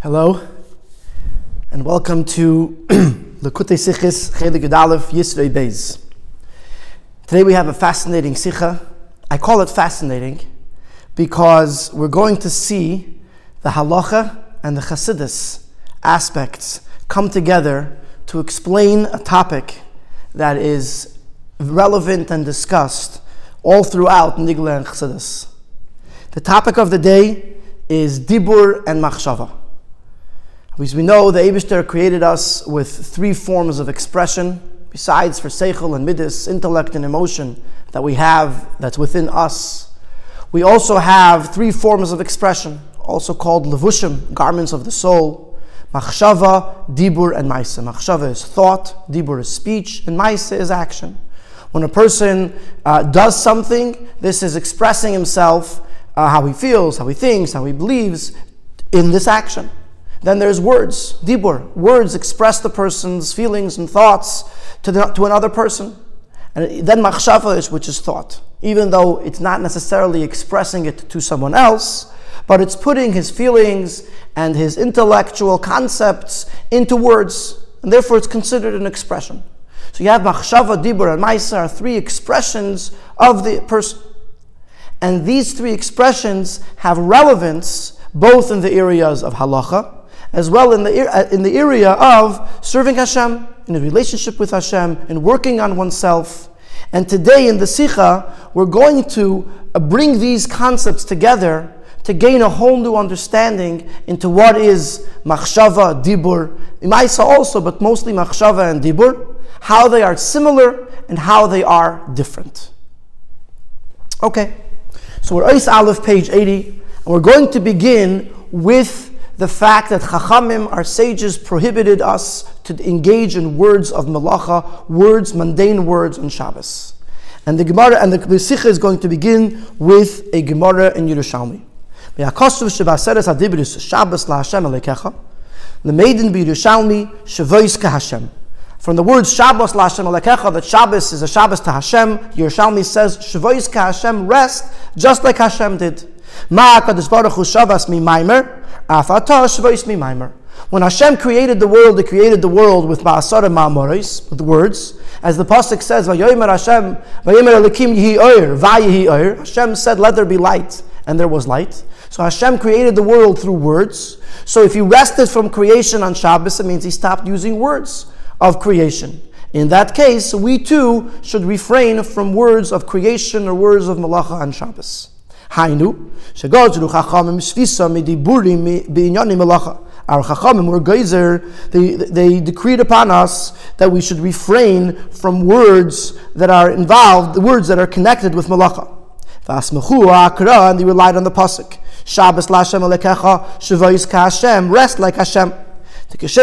Hello, and welcome to Lekutei Sichis Chelek Yud Aleph Yisro Beis. Today we have a fascinating sicha. I call it fascinating because we're going to see the halacha and the chassidus aspects come together to explain a topic that is relevant and discussed all throughout Nigla and chassidus. The topic of the day is dibur and machshava. As we know, the Eibishter created us with three forms of expression, besides for seichel and midas, intellect and emotion that we have, that's within us. We also have three forms of expression, also called levushim, garments of the soul, machshava, dibur, and maise. Machshava is thought, dibur is speech, and maise is action. When a person does something, this is expressing himself, how he feels, how he thinks, how he believes in this action. Then there's words, dibur. Words express the person's feelings and thoughts to another person. And then machshava, which is thought. Even though it's not necessarily expressing it to someone else, but it's putting his feelings and his intellectual concepts into words. And therefore it's considered an expression. So you have machshava, dibur, and maisa are three expressions of the person. And these three expressions have relevance both in the areas of halacha, as well in the area of serving Hashem, in a relationship with Hashem, in working on oneself. And today in the Sikha, we're going to bring these concepts together to gain a whole new understanding into what is machshava, dibur, maisa also, but mostly machshava and dibur, how they are similar and how they are different. Okay, so we're Ois Aleph, page 80, and we're going to begin with the fact that Chachamim, our sages, prohibited us to engage in words of malacha, words, mundane words on Shabbos. And the Gemara and the Sikha is going to begin with a Gemara in Yerushalmi. The maiden be Yerushalmi, Shavois ka Hashem. From the words Shabbos la Hashem alekecha, that Shabbos is a Shabbos to Hashem, Yerushalmi says, Shavois ka Hashem, rest, just like Hashem did. Ma HaKadosh Baruch Hu shavas mi maimer, afata shvois mi maimer. When Hashem created the world, He created the world with ma'asara ma'amoros, with words. As the pasuk says, Vayomer Hashem, Vayomer Elikim yihi oir, vayihi oir. Hashem said, let there be light, and there was light. So Hashem created the world through words. So if He rested from creation on Shabbos, it means He stopped using words of creation. In that case, we too should refrain from words of creation or words of malacha on Shabbos. Hainu, shegozru chachamim shvisa midiburim b'inyanim melacha. Our chachamim were geyser. They decreed upon us that we should refrain from words that are involved, the words that are connected with melacha. V'asmechu ha'akra, and they relied on the pasuk. Shabbos la Hashem alekecha, shavois ka Hashem, rest like Hashem. Just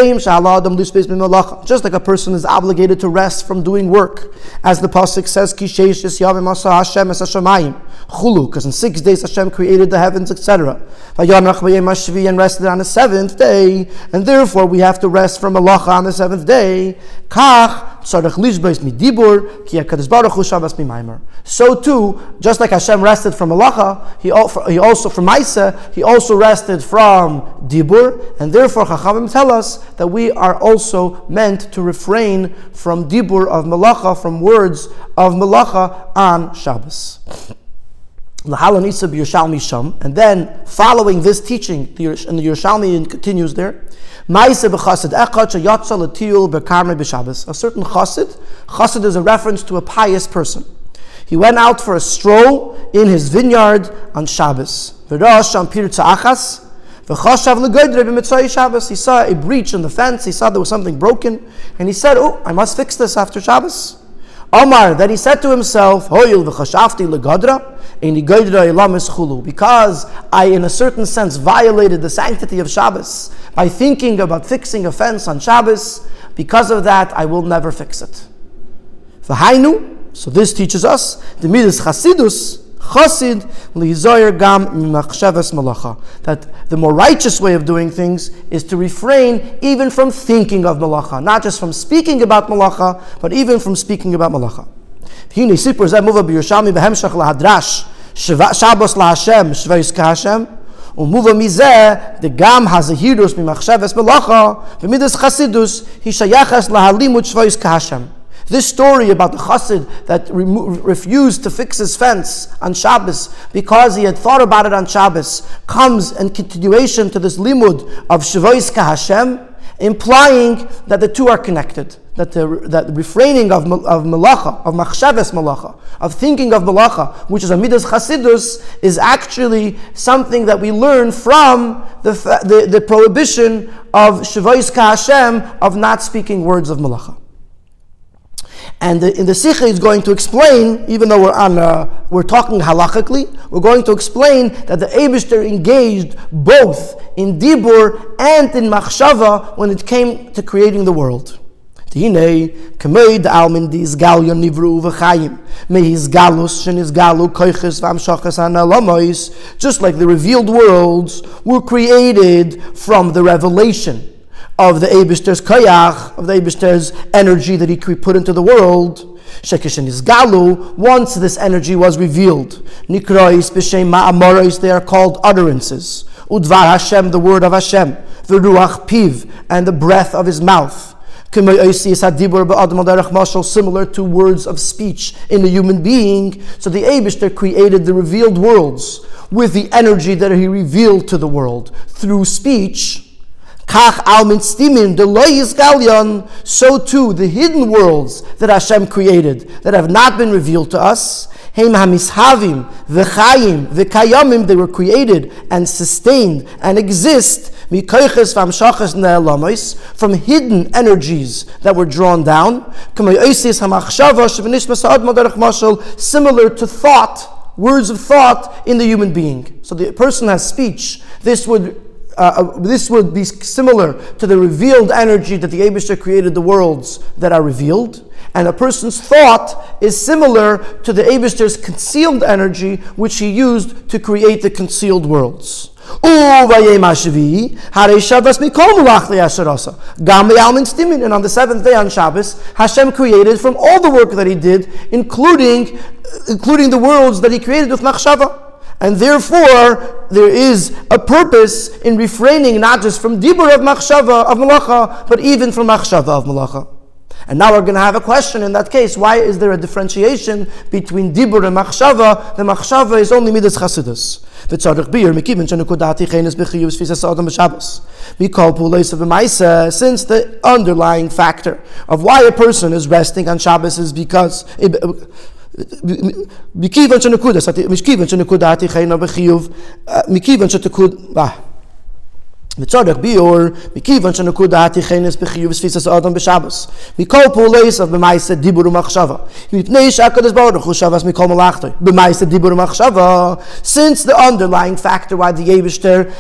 like a person is obligated to rest from doing work, as the pasuk says, because in 6 days Hashem created the heavens, etc. And rested on the seventh day, and therefore we have to rest from malacha on the seventh day. So too, just like Hashem rested from malacha, he also from maisa, he also rested from dibur, and therefore Chachamim tell us that we are also meant to refrain from dibur of malacha, from words of malacha on Shabbos. And then, following this teaching, and the Yerushalmi continues there, a certain chassid is a reference to a pious person. He went out for a stroll in his vineyard on Shabbos. He saw a breach in the fence, he saw there was something broken, and he said, oh, I must fix this after Shabbos. Omar, then he said to himself, because I, in a certain sense, violated the sanctity of Shabbos by thinking about fixing a fence on Shabbos, because of that, I will never fix it. So this teaches us, the midas chasidus, Chassid lizoyer gam mimachshavas malacha, that the more righteous way of doing things is to refrain even from thinking of malacha, not just from speaking about malacha, but even from speaking about malacha. Hine sipur zeh muva b'Yerushalmi b'hemshach lahadrash Shabbos laHashem shveis kaHashem Umuva mizeh, the gam hazahirus mimachshavas melacha, v'midas chasidus, hishayachas lahalimut shvois kahashem. This story about the chassid that refused to fix his fence on Shabbos because he had thought about it on Shabbos comes in continuation to this limud of shvois kahashem, implying that the two are connected. That the refraining of malacha, of machshavas malacha, of thinking of malacha, which is a midas chasidus, is actually something that we learn from the prohibition of shvois kahashem, of not speaking words of malacha. And in the Sikha is going to explain, even though we're talking halachically, we're going to explain that the Eibishter engaged both in dibur and in machshava when it came to creating the world. Just like the revealed worlds were created from the revelation of the Eibishter's koyach, of the Eibishter's energy that he put into the world. Once this energy was revealed, nikrois b'shem ma'amoros, they are called utterances. Udvar Hashem, the word of Hashem, v'ruach piv, and the breath of his mouth. Similar to words of speech in a human being. So the Eibishter created the revealed worlds with the energy that he revealed to the world through speech. So too the hidden worlds that Hashem created that have not been revealed to us, they were created and sustained and exist from hidden energies that were drawn down, similar to thought, words of thought in the human being. So the person has speech. This would be similar to the revealed energy that the Eibishter created the worlds that are revealed. And a person's thought is similar to the Eibishter's concealed energy, which he used to create the concealed worlds. And on the seventh day on Shabbos, Hashem created from all the work that he did, including the worlds that he created with machshava. And therefore, there is a purpose in refraining not just from dibur of machshava, of malacha, but even from machshava of malacha. And now we're going to have a question in that case. Why is there a differentiation between dibur and machshava? The machshava is only midas chasidus. Since the underlying factor of why a person is resting on Shabbos is because Mitzadach bior mikivan shenakuda hatichenes bechiyuv sfisas adam b'Shabbos mikol puleis of b'maisa dibur u'machshava mipnei shakadosh baruch hu shavas mikol malachtoi b'maisa dibur u'machshava. Since the underlying factor why the Eibishter,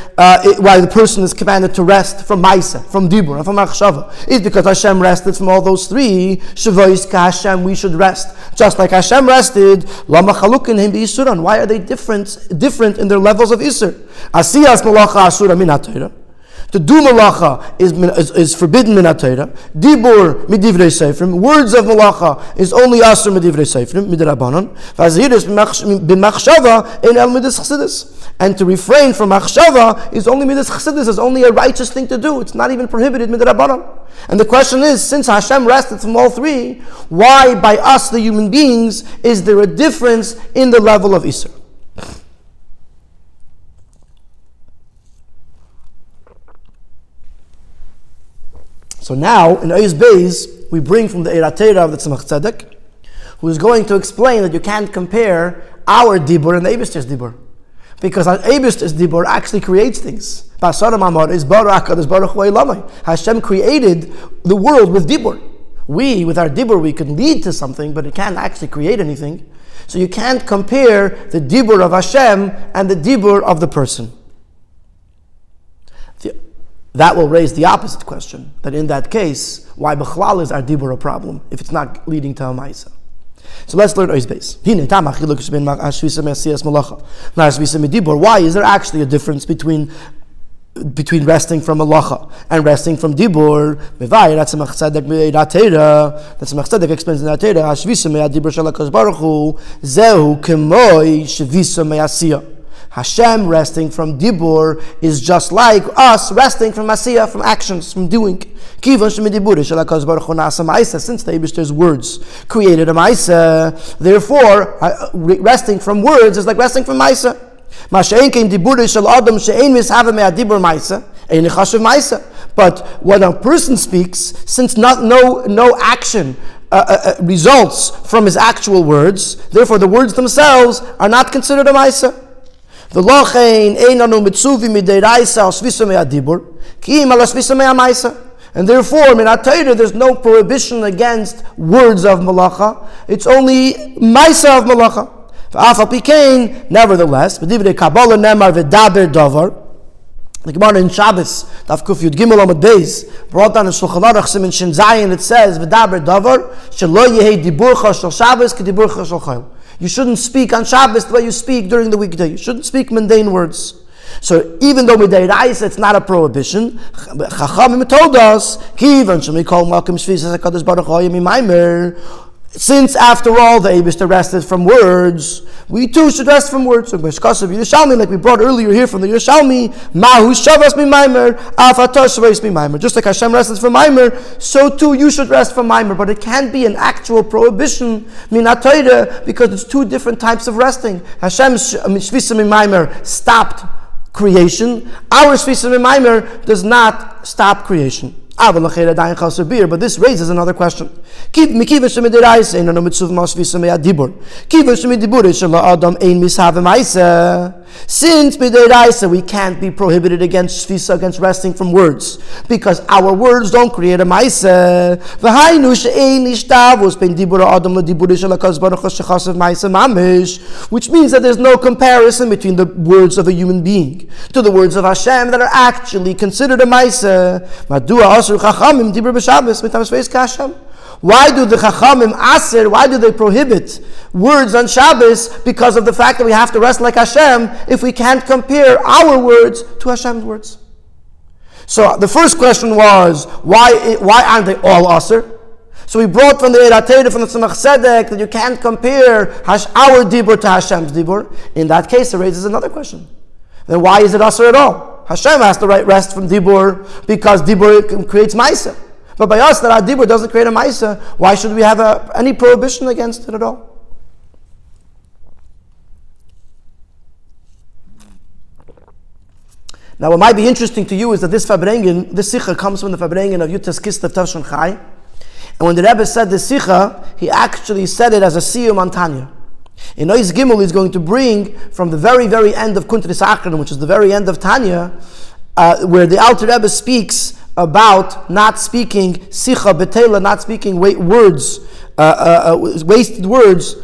why the person is commanded to rest from maisa, from dibur, and from machshava, is because Hashem rested from all those three. Shavois ka Hashem, we should rest just like Hashem rested. Lama chalukin him b'Yisuran. Why are they different in their levels of Yisur? Asiyas malacha asura min haTorah. To do malacha is forbidden min haTorah. Dibur midivrei seifrim. Words of malacha is only asur midivrei seifrim midrabanan. Vazirus b'machshava in el midas chassidus. And to refrain from machshava is only midas chassidus. Is only a righteous thing to do. It's not even prohibited midrabanan. And the question is, since Hashem rested from all three, why by us, the human beings, is there a difference in the level of Isur? So now, in Ois Beis, we bring from the Eratera of the Tzemach Tzedek, who is going to explain that you can't compare our Dibur and the Eibishter's Dibur. Because our Eibishter's Dibur actually creates things. Hashem created the world with Dibur. With our Dibur, we can lead to something, but it can't actually create anything. So you can't compare the Dibur of Hashem and the Dibur of the person. That will raise the opposite question, that in that case, why Bechlal is our Dibur a problem, if it's not leading to a Maisa? So let's learn Ois Beis. Why is there actually a difference between resting from malacha and resting from dibur? That's Tzemach Tzedek explains in Atera, Hashvisa me'adibur shel HaKadosh Baruch Hu, zehu kemoi shvisa me'asiyah. Hashem resting from dibur is just like us resting from asiyah, from actions, from doing. Since the Eibishter's words created a ma'isa, therefore resting from words is like resting from ma'isa. But when a person speaks, since no action results from his actual words, therefore the words themselves are not considered a ma'isa. And therefore, there's no prohibition against words of malacha. It's only ma'isa of malacha. Nevertheless, the Gemara in Shabbos, Daf Kuf Yud Gimel Amud Beis, brought down in Shulchan Aruch Siman Shin Zayin, it says, "V'daber davar shelo yehei diburcha shel Shabbos k'diburcha shel Chol." You shouldn't speak on Shabbos the way you speak during the weekday. You shouldn't speak mundane words. So even though midayrais it's not a prohibition, Chachamim told us, "Kivan shemikol malkim shvisas hakadosh baruch hu yimaimer." Since, after all, the Eibishter rested from words, we too should rest from words. So, Yerushalmi, like we brought earlier here from the Yerushalmi, Mahu Shavas Mimaimer, Afatar Shavas Mimaimer. Just like Hashem rested from Maimer, so too you should rest from Maimer. But it can't be an actual prohibition, Minatoida, because it's two different types of resting. Hashem's Shvisa Mimaimer stopped creation. Our Shvisa Mimaimer does not stop creation. But this raises another question. Since midiraisa we can't be prohibited against shvisa, against resting from words, because our words don't create a maisa. Which means that there's no comparison between the words of a human being to the words of Hashem that are actually considered a maisa. Why do the Chachamim aser? Why do they prohibit words on Shabbos? Because of the fact that we have to rest like Hashem if we can't compare our words to Hashem's words. So the first question was, why aren't they all aser? So we brought from the Erateda, from the Tzemach Tzedek, that you can't compare our dibur to Hashem's dibur. In that case, it raises another question. Then why is it aser at all? Hashem has to rest from dibur because dibur creates ma'isa. But by us, that our dibur doesn't create a ma'isa, why should we have any prohibition against it at all? Now, what might be interesting to you is that this sikha comes from the Fabrengen of Yutas Kislev Tavshon Chai. And when the Rebbe said the sikha, he actually said it as a siyum on Tanya. In Ois Gimel, he's going to bring from the very, very end of Kuntris Achron, which is the very end of Tanya, where the Alter Rebbe speaks about not speaking sicha betela, not speaking words, wasted words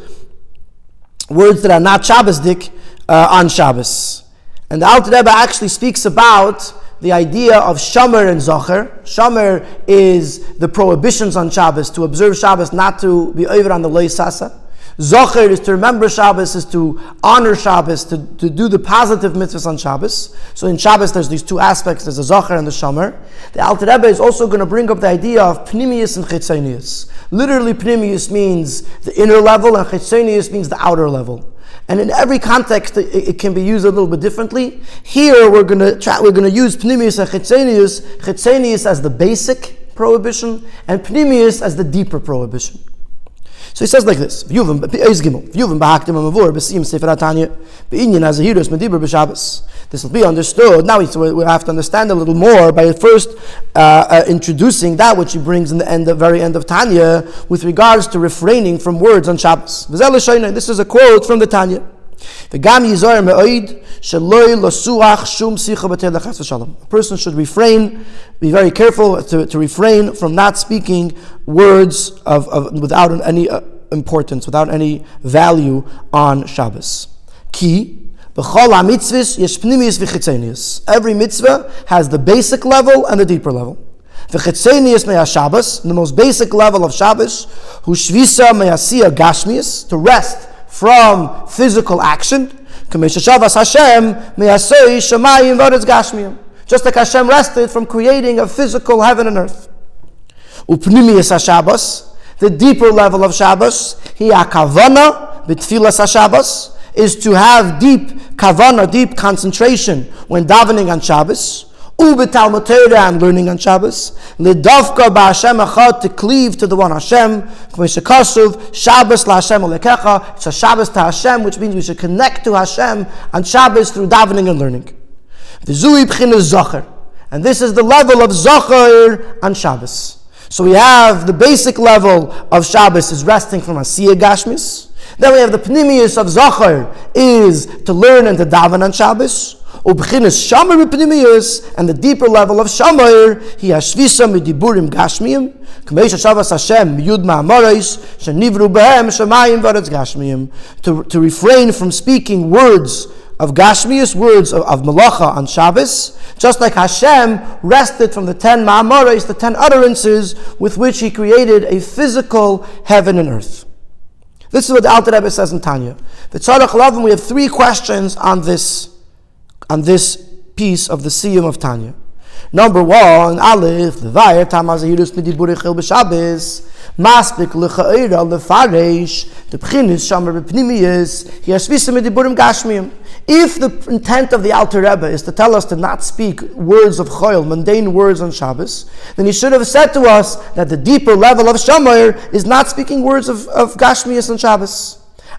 that are not Shabbosdik on Shabbos. And the Alter Rebbe actually speaks about the idea of Shomer and Zocher. Shomer is the prohibitions on Shabbos, to observe Shabbos, not to be over on the Lei Sasa. Zocher is to remember Shabbos, is to honor Shabbos, to do the positive mitzvahs on Shabbos. So in Shabbos there's these two aspects, there's the Zocher and the Shomer. The Alter Rebbe is also going to bring up the idea of Pnimius and Chitzonius. Literally Pnimius means the inner level and Chitzonius means the outer level. And in every context it can be used a little bit differently. Here we're going to use Pnimius and Chitzonius as the basic prohibition and Pnimius as the deeper prohibition. So he says like this: This will be understood. Now we have to understand a little more by first introducing that which he brings in the very end of Tanya with regards to refraining from words on Shabbos. This is a quote from the Tanya. A person should be very careful to refrain from not speaking words without any importance, without any value on Shabbos. Every mitzvah has the basic level and the deeper level. The most basic level of Shabbos, to rest from physical action, just like Hashem rested from creating a physical heaven and earth. The deeper level of Shabbos, is to have deep kavanah, deep concentration when davening on Shabbos. Ubetalmud Torah, and learning on Shabbos. Lidavka ba'Hashem echad, to cleave to the one Hashem. K'mei Shabbos la'Hashem olekecha. It's a Shabbos to Hashem, which means we should connect to Hashem on Shabbos through davening and learning. V'zui b'chinas zacher, and this is the level of zacher on Shabbos. So we have the basic level of Shabbos is resting from Asiyah Gashmis. Then we have the pnimius of zacher is to learn and to daven on Shabbos. Ubchinas shamer b'pnimius, and the deeper level of shamer, he hashvisa midiburim gashmiyim, k'meish Shabbos Hashem yud ma'amoros shenivru behem shemayim v'aretz gashmiyim, to refrain from speaking words of gashmius, words of malacha on Shabbos, just like Hashem rested from the 10 ma'amoros, the 10 utterances with which He created a physical heaven and earth. This is what the Alter Rebbe says in Tanya. The Tzarech Lavim, we have 3 questions on this piece of the Siyum of Tanya. Number 1, Aleph, Levayr, Tamaz Yirus Midiburi Chil B'Shabbos, Maspik L'Cha'ira L'Faresh, the B'chinis Shamer B'Pnimiyis, Yashvisa Midiburim Gashmiyim. If the intent of the Alter Rebbe is to tell us to not speak words of choil, mundane words on Shabbos, then he should have said to us that the deeper level of Shamer is not speaking words of Gashmiyis on Shabbos.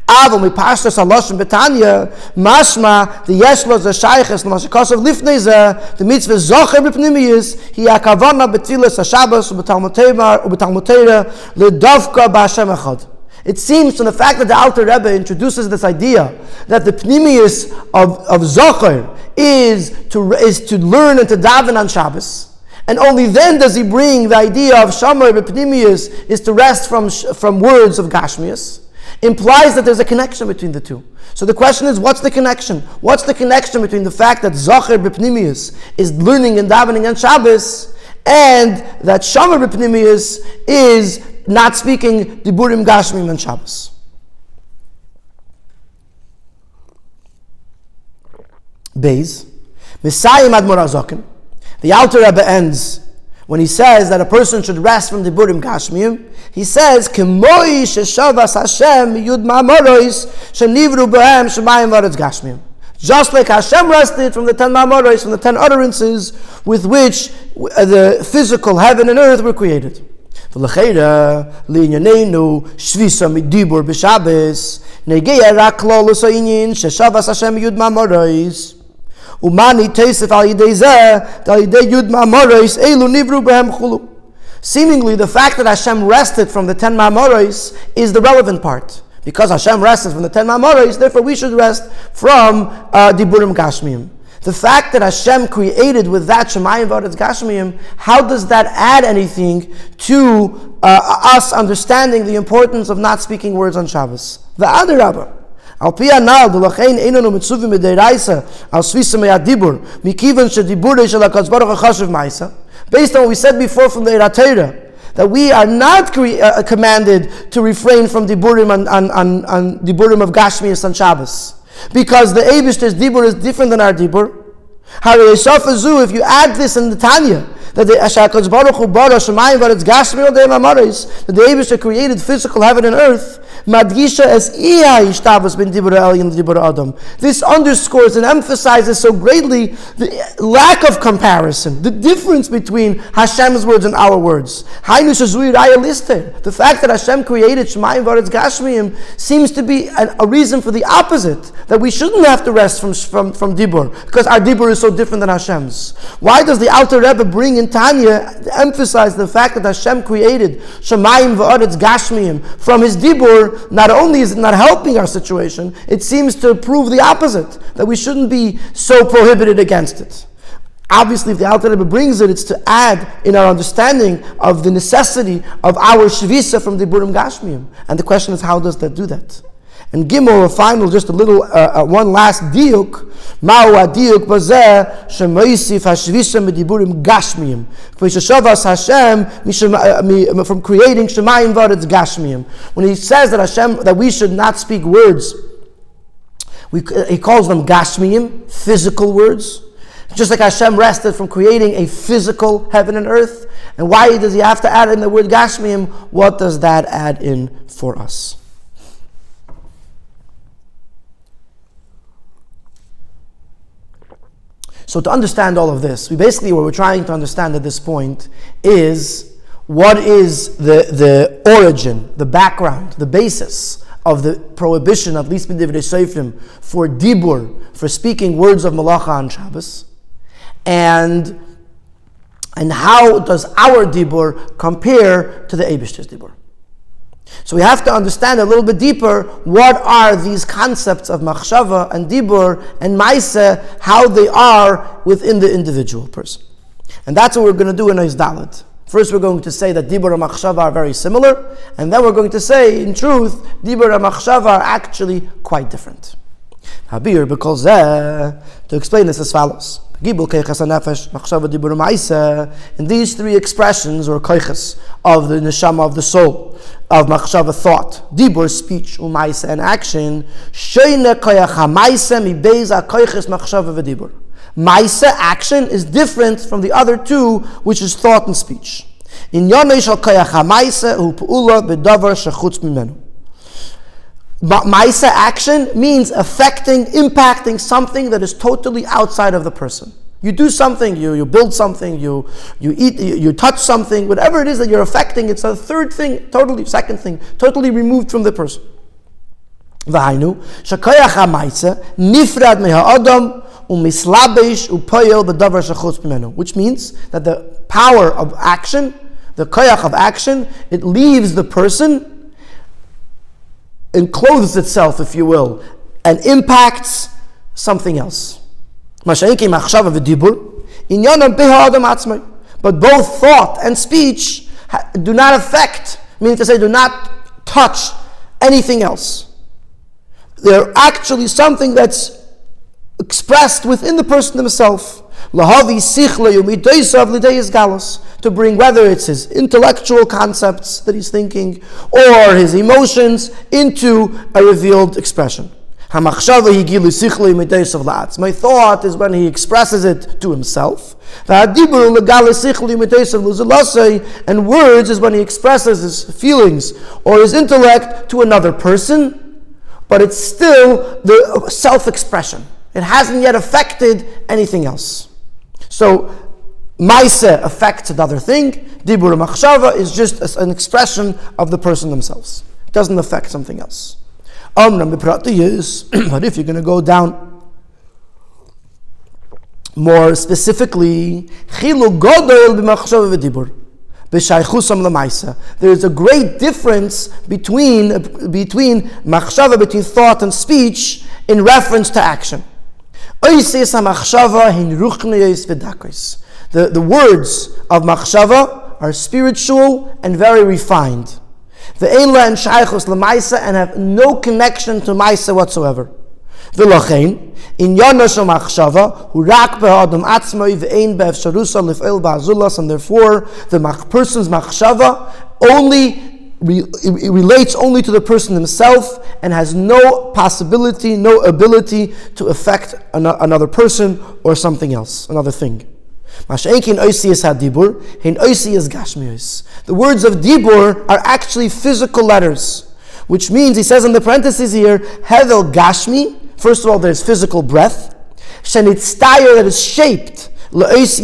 Avon we pashtas haloshim betanya mashma the yeshlos the shayches l'mashakasav lifnei the mitzvah zocher b'pnimiyis hi hakavana b'tfilas haShabbos u'b'talmud Torah l'davka b'Hashem echad. It seems from the fact that the Alter Rebbe introduces this idea that the pnimius of zocher is to learn and to daven on Shabbos, and only then does he bring the idea of shamer b'pnimius is to rest from words of gashmius, implies that there's a connection between the two. So the question is, what's the connection? What's the connection between the fact that Zocher B'Pnimius is learning and davening on Shabbos, and that Shamer B'Pnimius is not speaking Diburim Gashmim on Shabbos? Beis, Misayim Admor HaZoken. The Alter Rebbe ends when he says that a person should rest from Diburim Gashmiyim. He says, K'moi sheshavas Hashem yud ma'amoros shenivru b'hem shemayim v'aretz gashmiyim. Just like Hashem rested from the 10 ma'amoros, from the 10 utterances with which the physical heaven and earth were created. V'lecheira li'inyaneinu shvisa midibur b'Shabbos negeya rak klolus ha'inyin sheshavas Hashem yud ma'amoros. Umani teisef al yidei zeh al yidei yud ma'amoros elu nivru b'hem chulu. Seemingly, the fact that Hashem rested from the 10 ma'amoros is the relevant part. Because Hashem rested from the 10 ma'amoros, therefore we should rest from Diburim Gashmiyim. The fact that Hashem created with that Shemayim V'aretz Gashmiyim, how does that add anything to us understanding the importance of not speaking words on Shabbos? V'adarabah. Al pi anal d'lachein einanu mitzuvim b'deiraisa al svisa me'adibur mikivan shediburei shel HaKadosh Baruch Hu chashuv ma'isa. Based on what we said before from the Eira Torah, that we are not commanded to refrain from diburim on diburim of Gashmius on Shabbos, because the Eibishter's dibur is different than our dibur. If you add this in the Tanya, that the HaKadosh Baruch Hu bara shemayim v'aretz gashmi odei ma'amoros, that the Eibishter created physical heaven and earth, madgisha es iya yishtabos ben dibur elyon dibur adam. This underscores and emphasizes so greatly the lack of comparison, the difference between Hashem's words and our words. Hainu shezui raya lister. The fact that Hashem created shemayim v'aretz gashmiyim seems to be a reason for the opposite, that we shouldn't have to rest from dibur, because our dibur is so different than Hashem's. Why does the Alter Rebbe bring in Tanya to emphasize the fact that Hashem created Shemayim v'aretz Gashmiyim from His dibur? Not only is it not helping our situation, it seems to prove the opposite, that we shouldn't be so prohibited against it. Obviously, if the Alter Rebbe brings it, it's to add in our understanding of the necessity of our shvisa from diburim Gashmiyim. And the question is, how does that do that? And Gimel, a final, just a little, one last diuk. Ma'u adiuk bazeh shemoisif hashvisa mediburim gashmiyim. K'v'sheshavas Hashem from creating shemayim v'aretz gashmiyim. When he says that we should not speak words, he calls them gashmiyim, physical words. Just like Hashem rested from creating a physical heaven and earth. And why does he have to add in the word gashmiyim? What does that add in for us? So to understand all of this, what we're trying to understand at this point is what is the origin, the background, the basis of the prohibition, at least b'divrei seifrim, for dibur, for speaking words of malacha on Shabbos, and how does our dibur compare to the Eibishter's dibur? So we have to understand a little bit deeper what are these concepts of machshava and dibur and maaseh, how they are within the individual person. And that's what we're going to do in Ois Dalet. First we're going to say that dibur and machshava are very similar, and then we're going to say, in truth, dibur and machshava are actually quite different. Habir, because to explain this as follows. In these three expressions, or koiches, of the neshama of the soul, of machshava thought, dibur speech, umaisa and action, shoyne koyach hamaisa mibeiza koiches machshava v'dibur. Maisa, action, is different from the other two, which is thought and speech. In yonei shel koyach hamaisa hu pu'ula b'davar shechutz mimenu. Maisa, action, means affecting, impacting something that is totally outside of the person. You do something, you build something, you eat, you touch something, whatever it is that you're affecting, it's a third thing, second thing, totally removed from the person. V'hainu, shekoyach hamaisa nifrad meha'adam umislabesh upoyel b'davar shechutz mimenu, which means that the power of action, the koyach of action, it leaves the person, encloses itself, if you will, and impacts something else. But both thought and speech do not affect, meaning to say, do not touch anything else. They're actually something that's expressed within the person himself. To bring, whether it's his intellectual concepts that he's thinking or his emotions, into a revealed expression. My thought is when he expresses it to himself. And words is when he expresses his feelings or his intellect to another person, but it's still the self-expression. It hasn't yet affected anything else. So, maaseh affects another thing. Dibur machshava is just an expression of the person themselves. It doesn't affect something else. But if you're going to go down more specifically, there is a great difference between machshava, between thought and speech, in reference to action. The words of machshava are spiritual and very refined. And have no connection to maisa whatsoever. And therefore the person's machshava relates only to the person himself and has no possibility, no ability to affect another person or something else, another thing. The words of dibur are actually physical letters, which means, he says in the parentheses here, hevel gashmi, first of all there's physical breath, shenitztayer, that is shaped, it's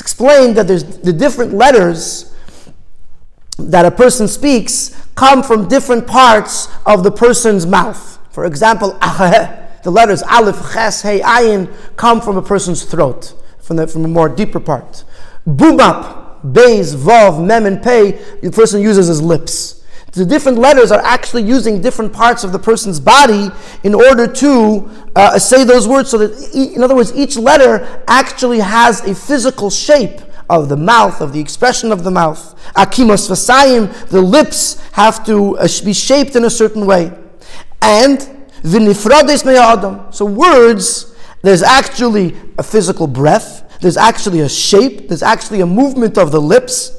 explained that there's the different letters that a person speaks come from different parts of the person's mouth. For example, the letters Aleph, Ches, Hey, Ayin come from a person's throat, from a more deeper part. Bumap, Beis, Vav, Mem, and Pei, the person uses his lips. The different letters are actually using different parts of the person's body in order to say those words, so that, in other words, each letter actually has a physical shape of the mouth, of the expression of the mouth. Akimos vasayim, the lips have to be shaped in a certain way. And v'nifrades me'adam, so words, there's actually a physical breath, there's actually a shape, there's actually a movement of the lips,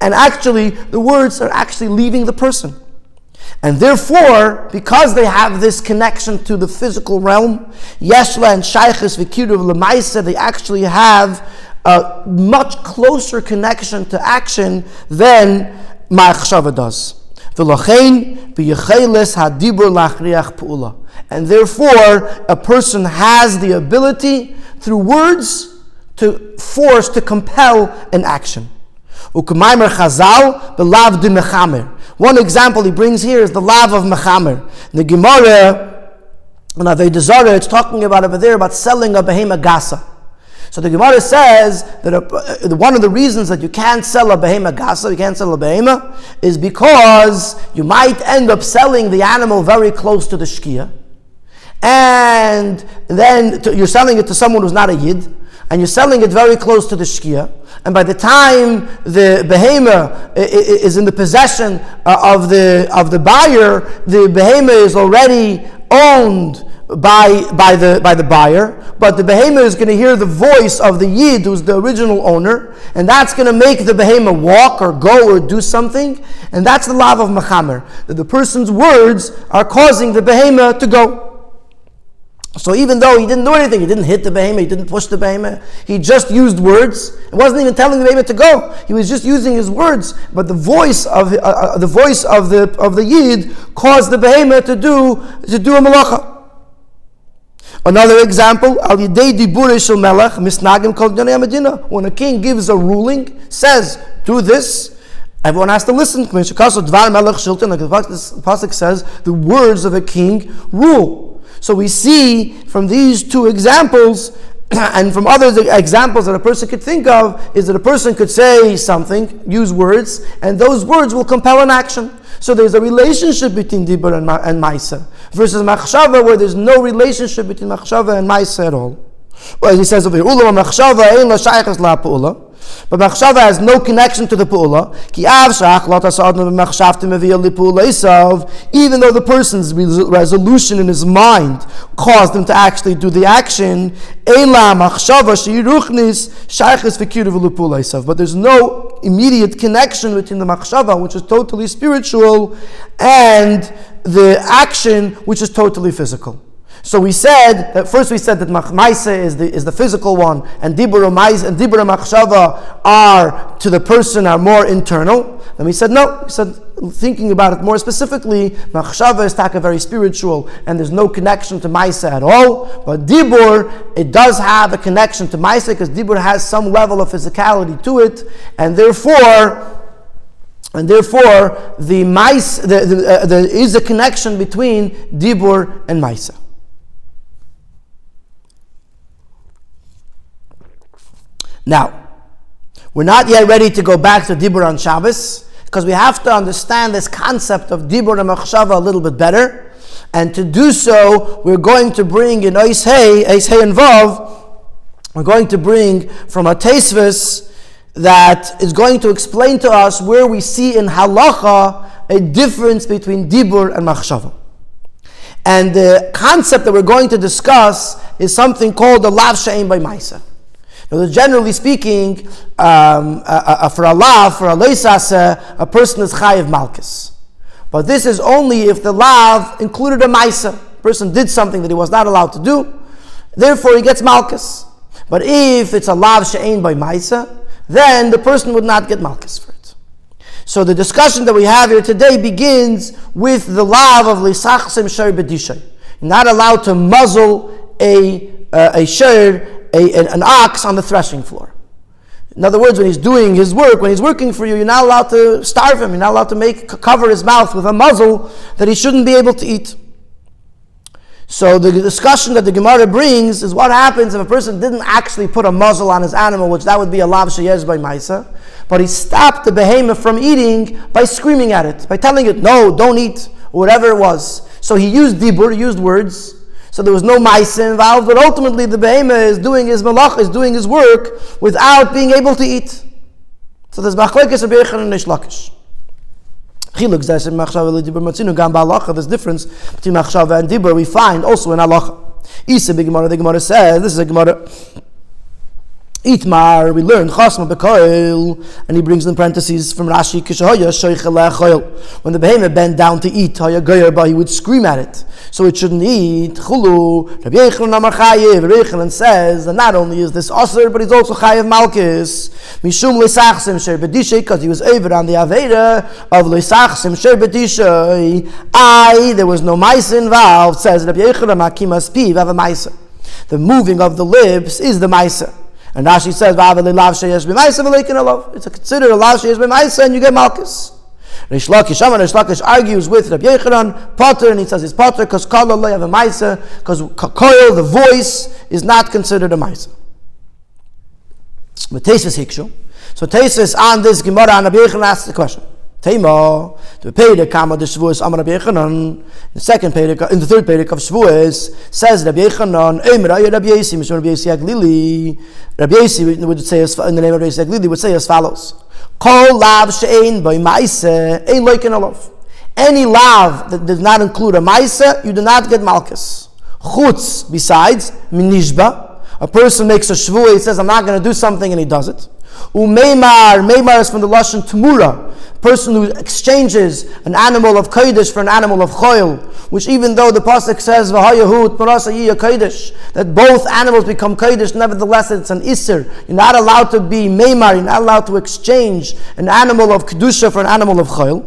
and actually the words are actually leaving the person. And therefore, because they have this connection to the physical realm, Yeshla and Shaychus V'kiruv L'maisa, they actually have a much closer connection to action than Ma'achshava does. And therefore, a person has the ability through words to force, to compel an action. One example he brings here is the lav of mechamer. The Gemara, it's talking about over there about selling a behema gasa. So the Gemara says that one of the reasons that you can't sell a behema gasa, you can't sell a behema, is because you might end up selling the animal very close to the shkia, and then you're selling it to someone who's not a yid, and you're selling it very close to the shkia, and by the time the behema is in the possession of the buyer, the behema is already owned by the buyer, but the behema is going to hear the voice of the yid, who's the original owner, and that's going to make the behema walk or go or do something, and that's the lav of mechamer, that the person's words are causing the behema to go. So even though he didn't do anything, he didn't hit the behema, he didn't push the behema, he just used words. It wasn't even telling the behema to go. He was just using his words. But the voice of the yid caused the behema to do a malacha. Another example, when a king gives a ruling, says, do this, everyone has to listen. Like the pasuk says, the words of a king rule. So we see from these two examples, and from other examples that a person could think of, is that a person could say something, use words, and those words will compel an action. So there's a relationship between dibur and ma'isa, versus machshava, where there's no relationship between machshava and ma'isa at all. Well, he says over here, but machshava has no connection to the pu'ula. Even though the person's resolution in his mind caused him to actually do the action, but there's no immediate connection between the machshava, which is totally spiritual, and the action, which is totally physical. So we said that Maisa is the physical one, and Dibur and Machshava are to the person are more internal. Then we said no. We said, thinking about it more specifically, Machshava is taka very spiritual, and there's no connection to Maisa at all. But Dibur, it does have a connection to Maisa, because Dibur has some level of physicality to it, and therefore there is a connection between Dibur and Maisa. Now, we're not yet ready to go back to Dibur on Shabbos, because we have to understand this concept of Dibur and Machshava a little bit better. And to do so, we're going to bring in Eis Hey and Vav, we're going to bring from a Teisvis that is going to explain to us where we see in Halacha a difference between Dibur and Machshava. And the concept that we're going to discuss is something called the Lav She'ein by Maisa. Now, generally speaking, for a leisase, a person is chayiv malchus. But this is only if the lav included a maisa. A person did something that he was not allowed to do, therefore he gets malchus. But if it's a lav she'ein by maisa, then the person would not get malchus for it. So the discussion that we have here today begins with the lav of lisachsim sher b'dishay. You're not allowed to muzzle a sher, an ox on the threshing floor. In other words, when he's doing his work, when he's working for you, you're not allowed to starve him. You're not allowed to cover his mouth with a muzzle that he shouldn't be able to eat. So the discussion that the Gemara brings is what happens if a person didn't actually put a muzzle on his animal, which that would be a lav sheyez by maisa, but he stopped the behemoth from eating by screaming at it, by telling it, no, don't eat, or whatever it was. So he used dibur, he used words. So there was no maisa involved, but ultimately the behemoth is doing his malach, is doing his work without being able to eat. So there's machlekes Rabbi Yechon and Reish Lakish. There's difference between machshava and dibur we find also in halacha. The Gemara says, this is a Gemara Itmar, we learn Chasma Bekoil, and he brings in parentheses from Rashi, when the behemoth bent down to eat, he would scream at it, so it shouldn't eat. Chulu, Rabbi Yochanan says that not only is this Asr, but he's also Chayev Malchus. Mishum Leisachsim Sher B'dishay, because he was over on the Aveda of Leisachsim Sher B'dishay. There was no Maisa involved, says Rabbi Yochanan, Akimas Piv, have a Maisa. The moving of the lips is the Maisa. And Rashi says, it's considered a lav sheyesh b'maisa, and you get malchus. Reish Lakish argues with Rabbi Yochanan, Potter, and he says it's Potter because kol lo have a maisa, because koil, the voice, is not considered a maisa. But Teisves hikshu. So Teisves on this Gemara, and Rabbi Yochanan asks the question. Teima, the Perek Kama de Shavuos Amar Rabbi Yochanan, the second Perek, in the third Perek of Shavuos, says Rabbi Yochanan, Rabbi Yesi, Mishon Rabbi Yesi Aglili. Rabbi Yesi would say, in the name of Rabbi Yesi Aglili, would say as follows: Kol lav she'ein by ma'ase ein loiken alav. Any lav that does not include a ma'ase, you do not get malchus. Chutz, besides minishba, a person makes a shvuah, he says, I'm not going to do something, and he does it. Umeimar is from the lashon temura, person who exchanges an animal of kodesh for an animal of choil, which even though the pasuk says v'hayahut marasa yiyah kodesh, that both animals become kodesh, nevertheless it's an iser. You're not allowed to be meimar, you're not allowed to exchange an animal of kedusha for an animal of choil.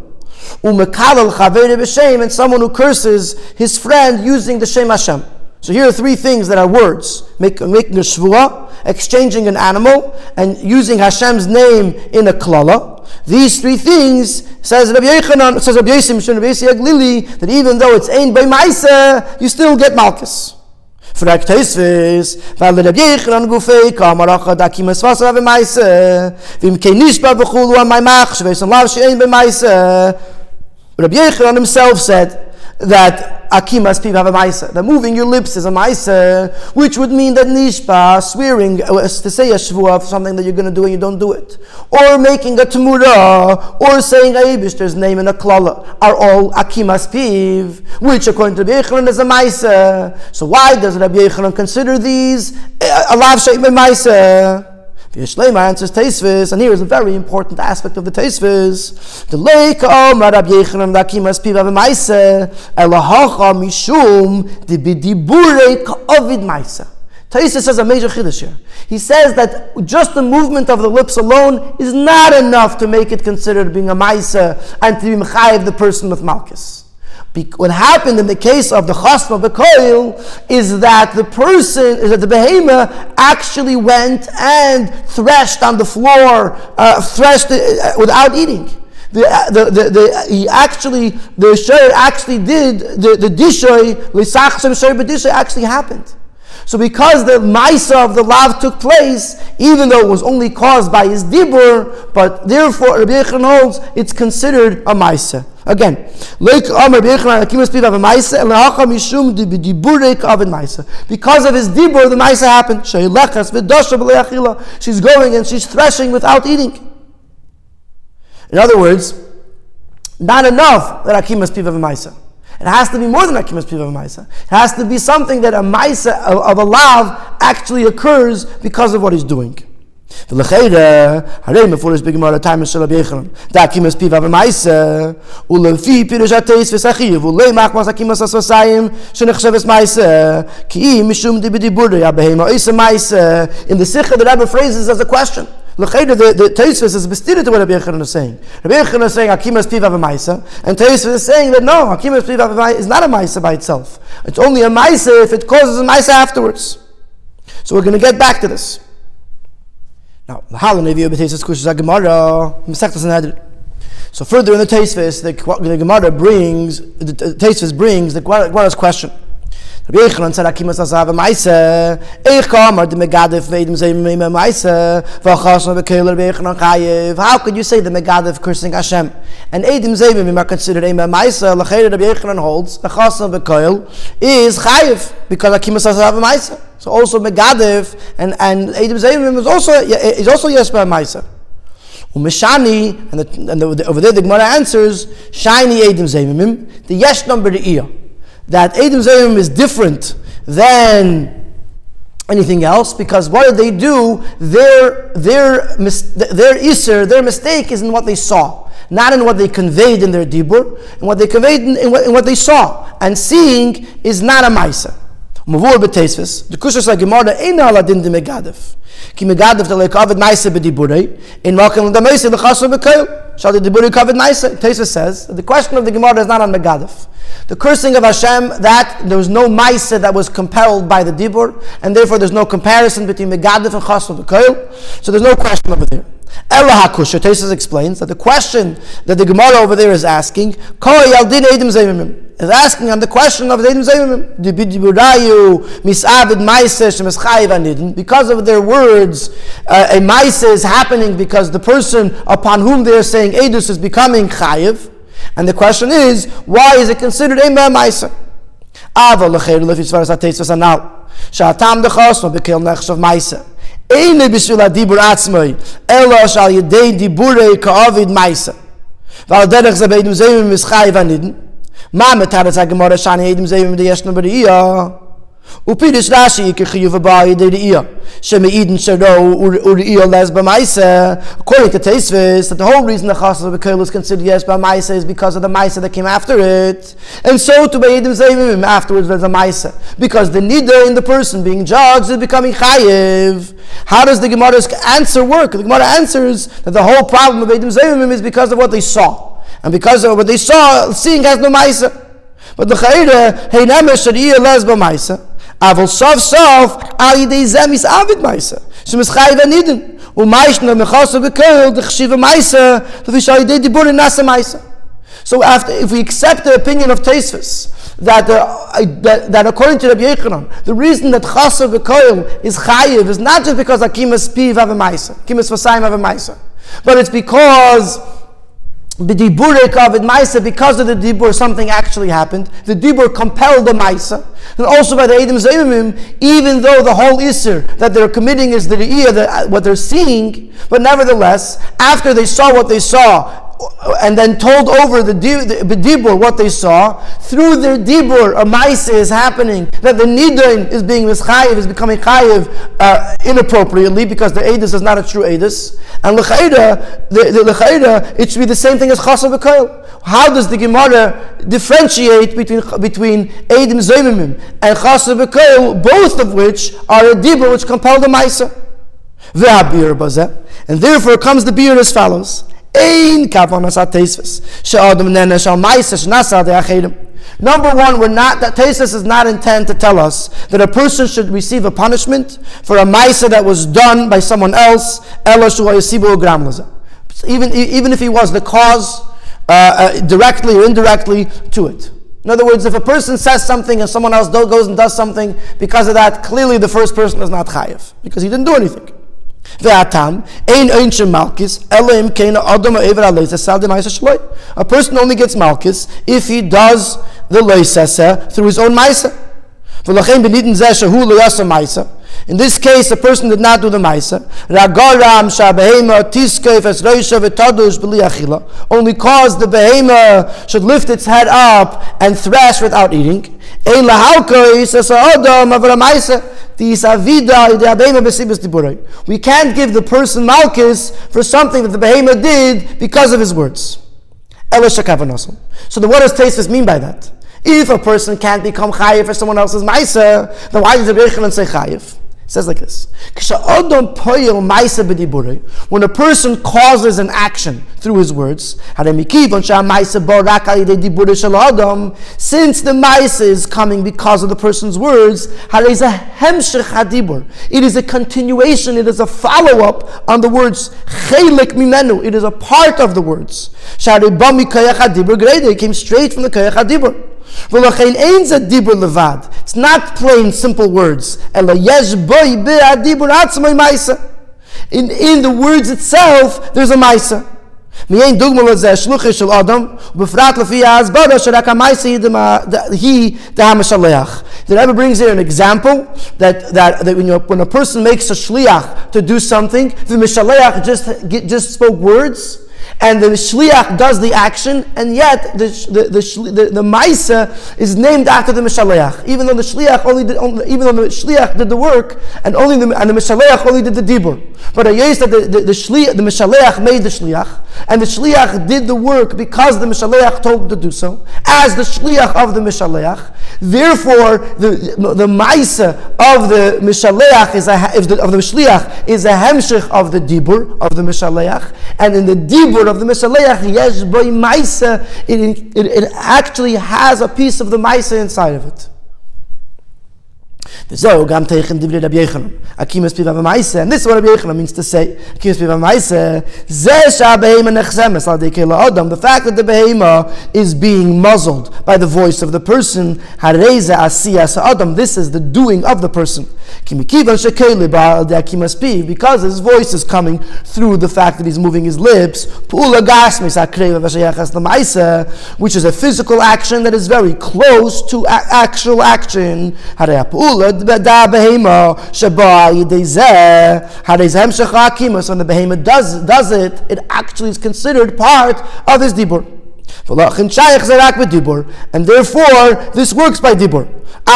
Umekalel chaveri b'shem, and someone who curses his friend using the Shem Hashem. So here are three things that are words: making a shvuah, exchanging an animal, and using Hashem's name in a klala. These three things, says Rabbi Yochanan, says Rabbi Yesi Mishon Rabbi Yesi Aglili, that even though it's ein by ma'aseh, you still get malchus. Frag Teisves, weil Rabbi Yochanan gufei kamaracha dakimas vasa by ma'aseh, v'im kei nishba v'chulu am ma'mach shveis lav she'ein by ma'aseh. Rabbi Yochanan himself said that akimas piv have a maisa, that moving your lips is a maisa, which would mean that nishpa, swearing to say a shvuah of something that you're going to do and you don't do it, or making a temura, or saying Eibishter's name in a klala, are all akimas piv, which according to Rabbi Yochanan is a maisa. So why does Rabbi Yochanan consider these a lav she'ein b'maisa? V'yishlema answers Teisves, and here is a very important aspect of the Teisves. The leika omar Rabbi Yochanan dakimas piv av'maisa elahacha mishum dibidibure ka'ovid maisa. Teisves says a major chiddush here. He says that just the movement of the lips alone is not enough to make it considered being a maisa and to be mechayev the person with malchus. What happened in the case of the chasma bekoil is that the behemoth actually went and threshed on the floor, threshed without eating. The shayr actually did the dishay l'sachsim shayr b'dishay actually happened. So because the maisa of the lav took place, even though it was only caused by his dibur, but therefore Rabbi Yochanan holds it's considered a maisa. Again, because of his dibur, the maisa happened. She's going and she's threshing without eating. In other words, not enough that akimas piv of a maisa. It has to be more than akimas piv of a maisa. It has to be something that a maisa of a lav actually occurs because of what he's doing. V'lechera, harei mefurish b'gemara time shel Rabbi Yochanan, dakimas piv av ma'aseh, ulefi pirush hateis v'sachiv, ulei machmas akimas asvasayim shenechsheves ma'aseh, ki mishum dibidibur yabehema oisa ma'aseh. In the Sikha, the Rebbe phrases as a question. L'chayda, the Teisves is bestided to what Rabbi Yochanan is saying. Rabbi Yochanan is saying akimas piv av ma'aseh, and Teisves is saying that no, akimas piv av ma'aseh is not a ma'aseh by itself. It's only a ma'aseh if it causes a ma'aseh afterwards. So we're going to get back to this. Now, the Halanevi of Teisves Kushas Gemara, so further in the Teisves, the Gemara brings, the Teisves brings the Gemara's question. Rabbi Yochanan said, "Akimas asav ma'aseh, eich kamar the megadef veidim zeimim ma'aseh, v'achasna v'keil Rabbi Yochanan chayev." How could you say the megadef cursing Hashem and eidim zeimim are considered a ma'aseh? L'chayr Rabbi Yochanan holds achasna v'keil is chayev because akimas asav ma'aseh. So also megadef and eidim zeimim is also yes by ma'aseh. Umeshani and over there the Gemara answers shiny eidim zeimim, the yesh number the iyah. That Eidim Zayim is different than anything else, because what did they do? Their Yisr, their mistake is in what they saw, not in what they conveyed in their dibur, and what they conveyed in what they saw. And seeing is not a maisa. Mavur b'teisvis, the kushas like Gemara eina aladin de megadef. Ki megadef de leikavid maisa b'diburei, in malkim l'dameisa l'chasur b'keil. Shall the diburei kavid maisa? Teisvis says the question of the Gemara is not on megadef. The cursing of Hashem, that there was no maisa that was compelled by the dibur, and therefore there's no comparison between megadef and chasur b'keil. So there's no question over there. Ella hakusha, Teisvis explains that the question that the Gemara over there is asking, kol yaldin edim zayimim, is asking on the question of the edim zayimim, because of their words, a maisa is happening because the person upon whom they are saying edus is becoming chayiv, and the question is, why is it considered a maisa? Ava l'cheir lefi tzvaras ha-Teisvis anal, sha'atam dechosma b'kel nechshav maisa. Eine bishul adibur atzmai, ela shal yedei diburei ka'avid maisa. Val derech ze beidem zeimim mischayiv anidin. Ma metaretz ha-Gemara shani edem zeimim de yeshna b're'iyah. Upidish Rashi ikechiyuv abai de re'iyah. Sheme'idin shero u're'iyah les b'maisa. According to Teisvis, that the whole reason the chassav b'keil is considered yes b'maisa is because of the maisa that came after it. And so to be'edim zeimim afterwards there's a maisa. Because the nida in the person being judged is becoming chayiv. How does the Gemara's answer work? The Gemara answers that the whole problem of be'edim zeimim is because of what they saw. And because of what they saw, seeing has no maisa. But the chayre, hey nemesh re'iyah les b'maisa. Aval sof al yidei zemis avid maisa. Shemis chayiv anidin. U'maishna mechasu b'keil d'chshiva maisa. L'fish al yidei diburin nasa maisa. So if we accept the opinion of Teisvis, that according to Rabbi Yochanan, the reason that chasu b'keil is chayiv is not just because akimas piv have a maisa, akimas vasayim have a maisa, but it's because the dibur kavid maisa, because of the dibur something actually happened. The dibur compelled the maisa, and also by the edim zeimim, even though the whole isser that they're committing is the re'iyah, what they're seeing, but nevertheless, after they saw what they saw, and then told over the dibur what they saw, through their dibur a maisa is happening, that the nidain is being mischayiv, is becoming chayiv inappropriately, because the edus is not a true edus, and l'chayda, it should be the same thing as chassav b'keil. How does the Gemara differentiate between edim zeimim and chassav b'keil, both of which are a dibur which compel the maisa? Ve'habir bazeh, and therefore comes the bir as follows. Number one, that Teisvis is not intent to tell us that a person should receive a punishment for a maisa that was done by someone else, even if he was the cause directly or indirectly to it. In other words, if a person says something and someone else goes and does something because of that, clearly the first person is not chayiv, because he didn't do anything. A person only gets malchus if he does the loisesa through his own maisa. In this case, the person did not do the maisa. Only caused the behema should lift its head up and thrash without eating. We can't give the person malchus for something that the behema did because of his words. So then what does Teisvis mean by that? If a person can't become chayiv for someone else's maisa, then why does the Rebbe say chayiv? It says like this: when a person causes an action through his words, since the maisa is coming because of the person's words, it is a continuation, it is a follow-up on the words. It is a part of the words. It came straight from the koyach hadibur. It's not plain, simple words. In the words itself, there's a maisa. The Rebbe brings here an example that when a person makes a shliach to do something, the mishaleach just spoke words, and the shliach does the action, and yet the ma'isa is named after the mishaleach, even though the shliach did the work, and the mishaleach only did the dibur. But the mishaleach made the shliach, and the shliach did the work because the mishaleach told him to do so, as the shliach of the mishaleach. Therefore, the ma'isa of the mishaleach of the shliach is a hemshech of the dibur of the mishaleach, and in the dibur of the mishaleach, yesh boy ma'isa, it actually has a piece of the ma'isa inside of it. And this is what Rabbi Yochanan means to say. The fact that the behema is being muzzled by the voice of the person, this is the doing of the person. Because his voice is coming through the fact that he's moving his lips, which is a physical action that is very close to actual action. When the behema does it, it actually is considered part of his dibur. And therefore, this works by dibur. The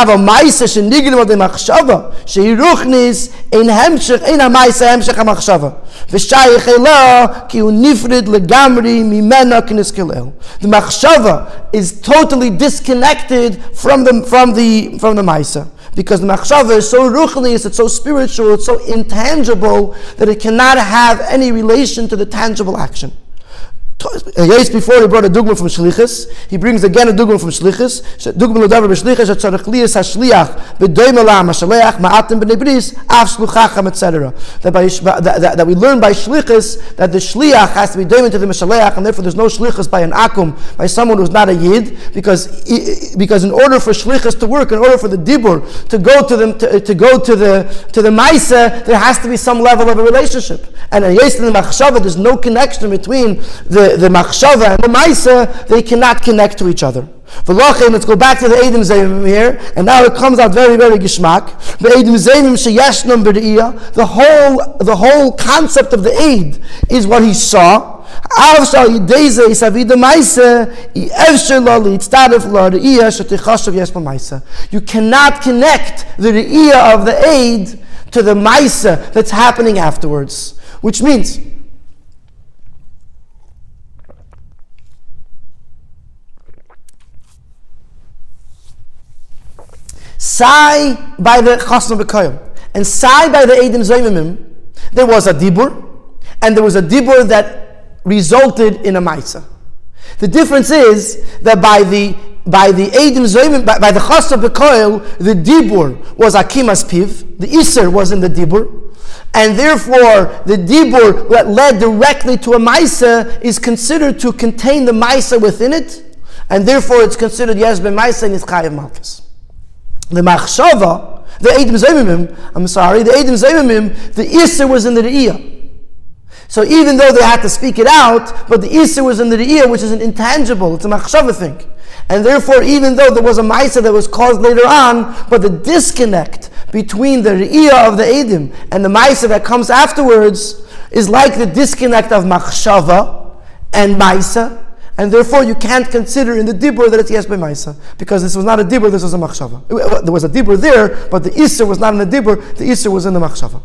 machshava is totally disconnected from the ma'isa. Because the machshava is so ruchnis, it's so spiritual, it's so intangible that it cannot have any relation to the tangible action. Yes, before he brought a dugma from Shlichus, he brings again a dugma from Shlichus. Dugma l'davar b'shlichus tzarich liyas hashliach b'doima la'am hashaleach ma'atim b'nei bris af shluchacham, etc. That we learn by Shlichus that the shliach has to be doima to the mashaleach, and therefore there's no Shlichus by an akum, by someone who's not a yid, because in order for Shlichus to work, in order for the dibur to go to the ma'isa, there has to be some level of a relationship. And in yes, in the machshava, there's no connection between the machshava and the ma'isa. They cannot connect to each other. Let's go back to the Eidim Zayimim here, and now it comes out very, very gishmak. The Eidim Zayimim sheyeshnam b're'iyah, the whole concept of the Eid is what he saw. You cannot connect the re'iyah of the Eid to the ma'isa that's happening afterwards, which means Sai by the Chasna B'Koyim and Sai by the Eidim Zayimim, there was a dibur, and there was a dibur that resulted in a ma'isa. The difference is that by the Eidim Zayimim, by the Chasna B'Koyim, the dibur was akimas piv, the iser was in the dibur, and therefore the dibur that led directly to a ma'isa is considered to contain the ma'isa within it, and therefore it's considered yes ben ma'isa and it's chayav malchus. The machshava, the Eidim Zayimim, the Isser was in the Re'iyah. So even though they had to speak it out, but the Isser was in the Re'iyah, which is an intangible, it's a machshava thing. And therefore, even though there was a ma'isa that was caused later on, but the disconnect between the Re'iyah of the Eidim and the ma'isa that comes afterwards is like the disconnect of machshava and ma'isa. And therefore, you can't consider in the dibur that it's yes by ma'isa, because this was not a dibur, this was a machshava. There was a dibur there, but the isser was not in the dibur, the isser was in the machshava.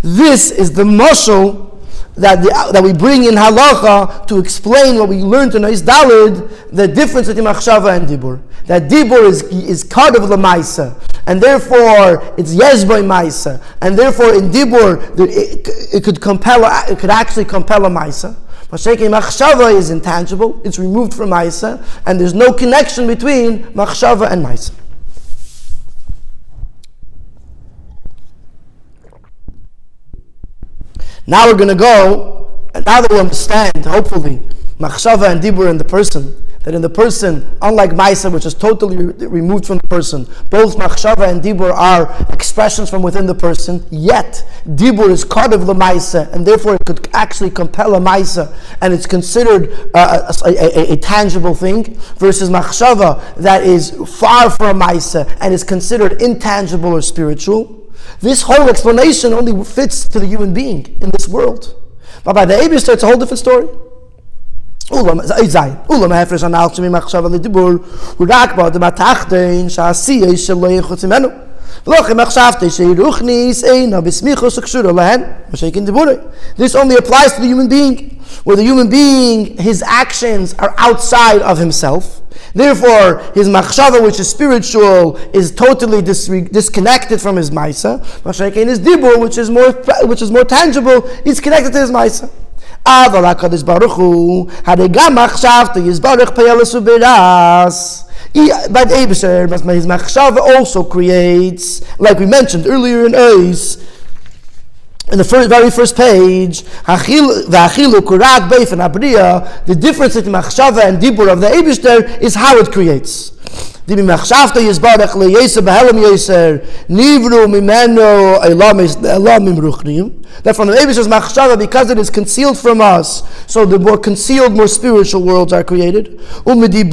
This is the mashal that we bring in halacha to explain what we learned in Nais Dalid, the difference between machshava and dibur. That dibur is part of the ma'isa, and therefore it's yes by ma'isa, and therefore in dibur it could actually compel a ma'isa. Machshava is intangible, it's removed from Ma'isa, and there's no connection between Machshava and Ma'isa. Now we're going to go, and now that we understand, hopefully, Machshava and Dibur in the person, that in the person, unlike Ma'isa, which is totally removed from the person, both Machshava and Dibur are expressions from within the person, yet Dibur is part of the Ma'isa, and therefore it could actually compel a Ma'isa, and it's considered a tangible thing, versus Machshava that is far from Ma'isa, and is considered intangible or spiritual. This whole explanation only fits to the human being in this world. But by the Eibishter, it's a whole different story. Ulam hefresh anal shemi machshava lidibur urak ba dem atachtein shasi yishloi chutzimenu. This only applies to the human being, where the human being, his actions are outside of himself. Therefore, his machshava, which is spiritual, is totally disconnected from his maisa. His dibur, which is more tangible, is connected to his maisa. Aval HaKadosh Baruch Hu, hadegam machshavta yizbarach payalasu beras. But his machshava also creates, like we mentioned earlier in Ois, in the very first page, the difference between machshava and dibur of the Eibishter is how it creates. That from the Eibishter's machshava, because it is concealed from us, so the more concealed, more spiritual worlds are created. But the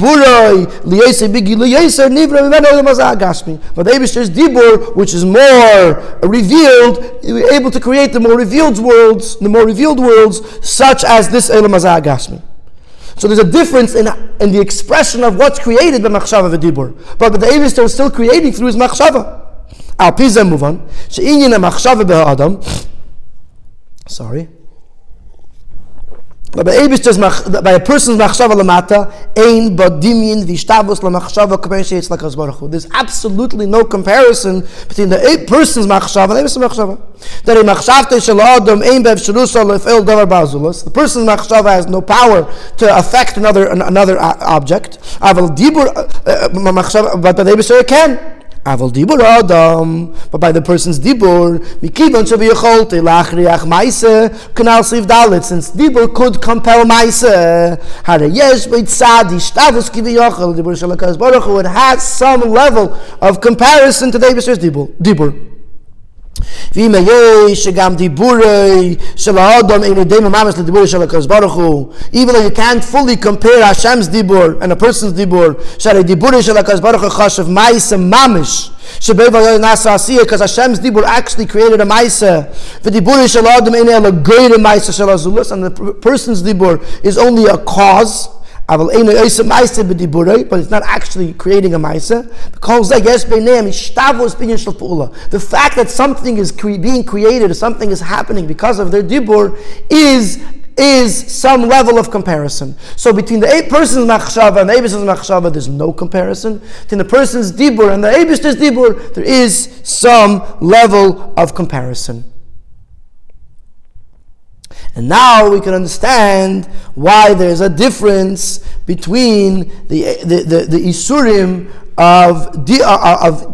Eibishter's dibur, which is more revealed, we're able to create the more revealed worlds, such as this Elam Hazah Gashmi. So there's a difference in the expression of what's created by machshava v'dibur. But the Eibishter is still creating through his machshava. Al pi zeh muvan she'inyan ha'machshava b'ha'adam. Sorry. But by a person's machshava lamata, ein badimyin v'ishtabus lamachshava k'ben she'etz l'kadosh baruch hu. There's absolutely no comparison between the person's machshava and the Eibishter's machshava. That a machshavte shel adam ein be'efsharusa le'feil davar ba'azulos. The person's machshava has no power to affect another object. Aval dibur machshava, but the Eibishter can. Aval dibur adam, but by the person's dibur, mikivan shebiyacholte lachriach ma'aseh kanal siv dalet, since dibur could compel ma'aseh, hare yesh beitzad ishtavus kiviyachol dibur shel HaKadosh Baruch Hu, it has some level of comparison to the Eibishter's dibur. Even though you can't fully compare Hashem's dibur and a person's dibur, because Hashem's dibur actually created a maisa, and the person's dibur is only a cause. But it's not actually creating a maisa. The fact that something is being created, or something is happening because of their dibur, is some level of comparison. So between the person's machshava and the Eibishter's machshava, there's no comparison. Between the person's dibur and the Eibishter's dibur, there is some level of comparison. And now we can understand why there's a difference between the isurim of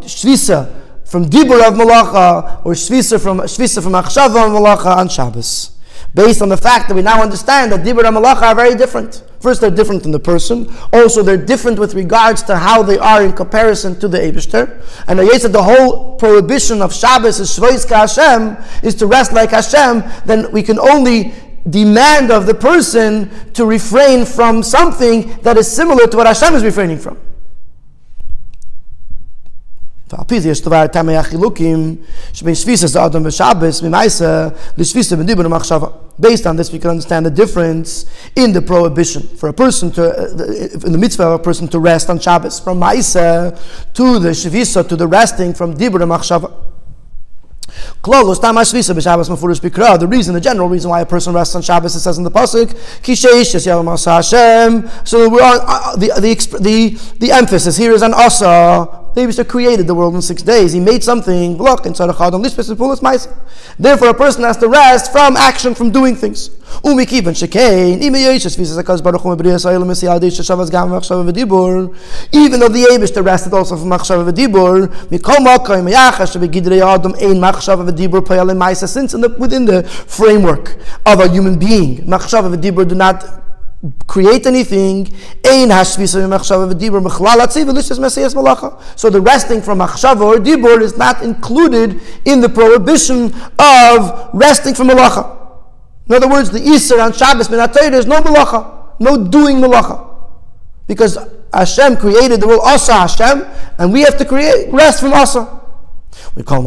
shvisa from dibur of malacha, or shvisa from achshava of malacha on Shabbos, based on the fact that we now understand that dibur and malacha are very different. First, they're different in the person. Also, they're different with regards to how they are in comparison to the Eibishter. And the whole prohibition of Shabbos is shvois ka Hashem, is to rest like Hashem. Then we can only demand of the person to refrain from something that is similar to what Hashem is refraining from. Based on this, we can understand the difference in the prohibition for a person in the mitzvah of a person to rest on Shabbos, from Ma'aseh to the Shvisa, to the resting from Dibur and Machshava. The general reason why a person rests on Shabbos, it says in the pasuk, so we're on, the emphasis here is on asa. The Eibishter created the world in 6 days. He made something, therefore a person has to rest from action, from doing things. Even though the Eibishter rested also from machshava v'dibur, since within the framework of a human being, machshava v'dibur do not create anything. So the resting from machshava or dibur is not included in the prohibition of resting from malacha. In other words, the Yisro on Shabbos there is no malacha, no doing malacha, because Hashem created the world asa Hashem, and we have to rest from asa. We call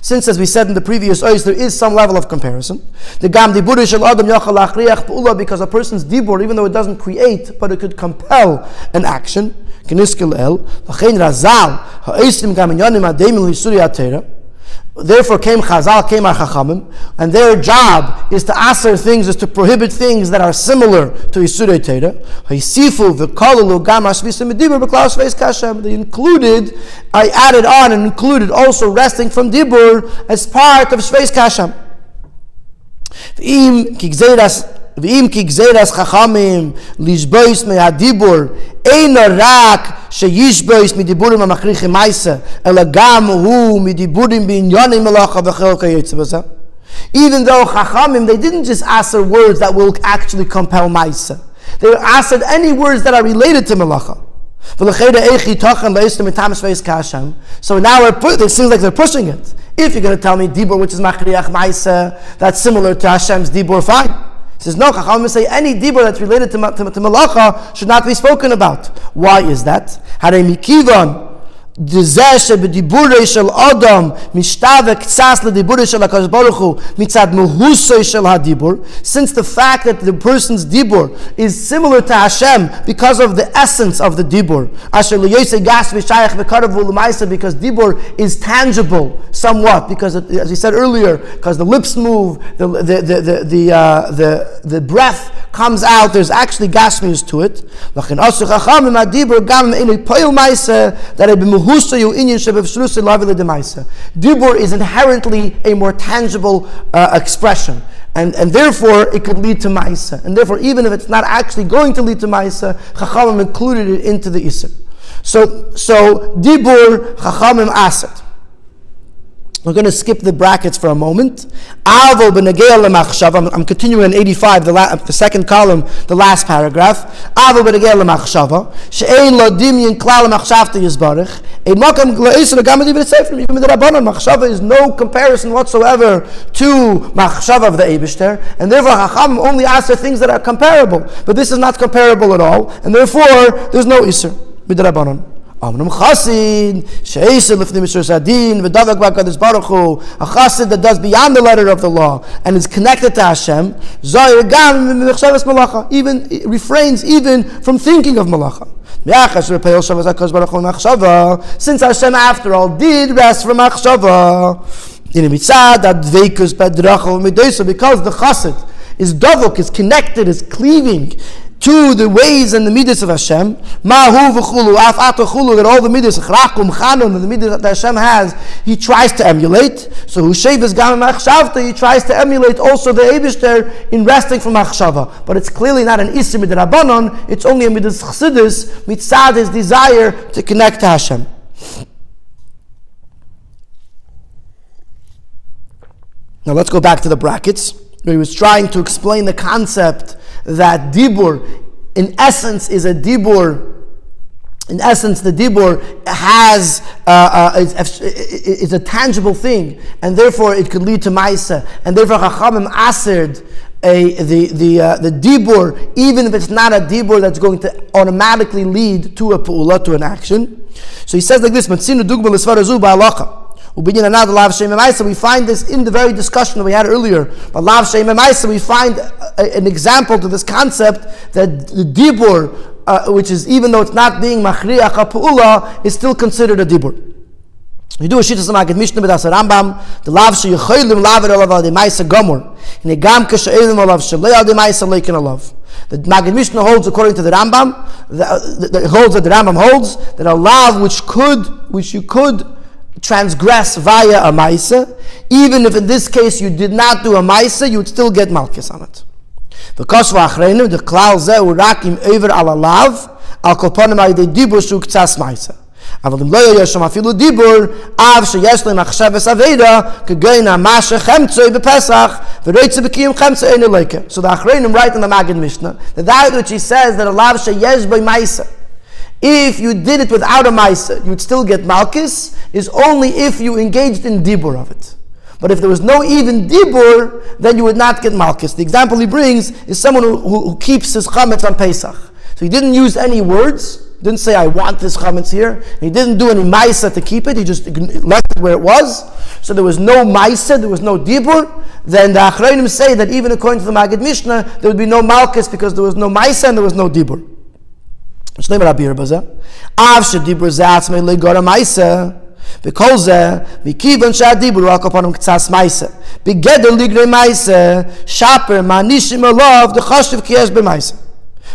Since, as we said in the previous ois, there is some level of comparison. Because a person's dibur, even though it doesn't create, but it could compel an action. Therefore came Chazal, came our Chachamim, and their job is to aser things, is to prohibit things that are similar to Yisurei Teira. They included, I added on and included also resting from Dibur as part of Shveis Kasham. ואם כגזירס חכמים לשבויס מהדיבור אינו רק שישבויס מדיבורים המכריחים מייסה אלא גם הוא מדיבורים בעניינים מלאכה וכל כיוצא בזה. Even though Chachamim, they didn't just answer words that will actually compel Maisa. They answered any words that are related to Melacha. So now it seems like they're pushing it. If you're going to tell me Dibur, which is Machriach Maisa, that's similar to Hashem's Dibur, fine. He says, no, Chachamim say any dibur that's related to Malacha should not be spoken about. Why is that? Harei mikivan dezeh shebediburei shel adam mishtave ktsas lediburei shel HaKadosh Baruch Hu mitzad mehusoi shel hadibur. Since the fact that the person's dibur is similar to Hashem because of the essence of the dibur, asher leyosei gas v'shayach v'karav v'lumaisa, because dibur is tangible somewhat, because as we said earlier, because the lips move, the breath comes out, there's actually gasmius to it. Dibur is inherently a more tangible expression, and therefore it could lead to Maisa. And therefore, even if it's not actually going to lead to Maisa, Chachamim included it into the Isser. So Dibur, Chachamim Asad. We're going to skip the brackets for a moment. I'm continuing in 85, the second column, the last paragraph. Machshava is no comparison whatsoever to Machshava of the Eibishter, and therefore Chacham only asks things that are comparable. But this is not comparable at all, and therefore there's no Isser. Midrabanan. A chassid that does beyond the letter of the law and is connected to Hashem, even refrains even from thinking of malacha. Since Hashem, after all, did rest from machshava, because the chassid is davuk, is connected, is cleaving to the ways and the midas of Hashem, that all the midas, the midas that Hashem has, he tries to emulate. So he tries to emulate also the Eibishter in resting from Machshava. But it's clearly not an Isser midrabanan, it's only a midas chassidus, mitzad, his desire to connect to Hashem. Now let's go back to the brackets, where he was trying to explain the concept that dibur, in essence, is a dibur. In essence, the dibur has is a tangible thing, and therefore it could lead to ma'isa, and therefore Chachamim asered the dibur, even if it's not a dibur that's going to automatically lead to a pu'ula, to an action. So he says like this: Matzinu dugma l'svarazu ba'alacha. We find this in the very discussion that we had earlier. But Lav Shem Emaisa, we find an example to this concept that the dibur, which is, even though it's not being machriach ha'pu'ula, is still considered a dibur. You do a shittas Magid Mishnah b'das Rambam, the Lav she'yecholim laver alav ademaisa gomor, and gam kashe'elim alav shelei ademaisa leikin alav. The Magid Mishnah holds, according to the Rambam, the Rambam holds that a lav which you could transgress via a maisa, even if in this case you did not do a maisa, you would still get malchus on it. Because the klal zeh urakim over ala lav al kolponim ayidei dibur shu ktsas maisa. Avalim lo yosham afilu dibur av sheyesh le machshavas aveda kegoyin hamashe chemtzoi bepesach v'roitze b'kiyum chemtzoi ein leike. So the achreinim write in the Magid Mishnah that which he says that a lav sheyesh by maisa, if you did it without a maisa, you would still get malchus, is only if you engaged in dibur of it. But if there was no even dibur, then you would not get malchus. The example he brings is someone who keeps his chametz on Pesach. So he didn't use any words, Didn't say, I want this chametz here. He didn't do any ma'isa to keep it. He just left it where it was. So there was no ma'isa, there was no dibur. Then the Achronim say that even according to the Maggid Mishnah, there would be no malchus because there was no ma'isa and there was no dibur. Because Mikivan Shadibur Rakapanum Ktsas Maisa. Begeder Ligre Maisa, Shaper, Manishim Alav, the Chashiv Kiesh Bemaisa.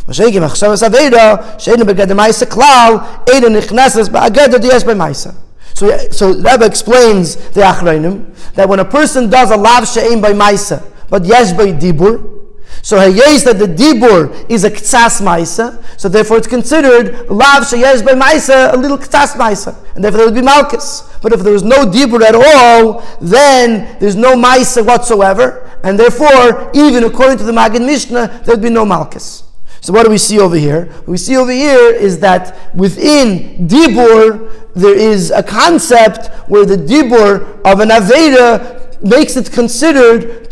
Mashenki Machshavas Aveda, Shayna Begeder Maisa Klal, Eden Nichnesas, Bageder Diesh Bemaisa. So Rebbe explains the Achronim that when a person does a Lav She'im by Maisa, but Yesh by Dibur, so hayes that the dibur is a ktsas ma'isa, so therefore it's considered lav sheyesh by ma'isa, a little ktsas ma'isa, and therefore there would be malchus. But if there was no dibur at all, then there's no ma'isa whatsoever, and therefore, even according to the Maggid Mishnah, there would be no malchus. So what do we see over here? What we see over here is that within dibur, there is a concept where the dibur of an aveda makes it considered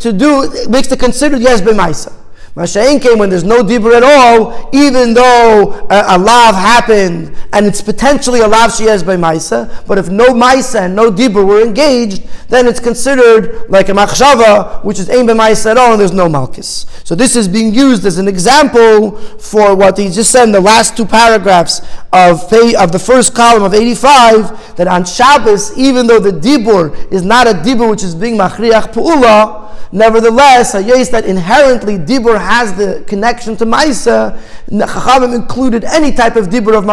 yes b'maisa. Masha'in came when there's no dibur at all, even though a lav happened and it's potentially a lav she has by maisa, but if no maisa and no dibur were engaged, then it's considered like a machshava, which is ain by maisa at all, and there's no malchus. So this is being used as an example for what he just said in the last two paragraphs of the first column of 85, that on Shabbos, even though the dibur is not a dibur which is being machriach pu'ula, nevertheless, yes, that inherently dibur has the connection to Maisa. Chachamim included any type of dibur of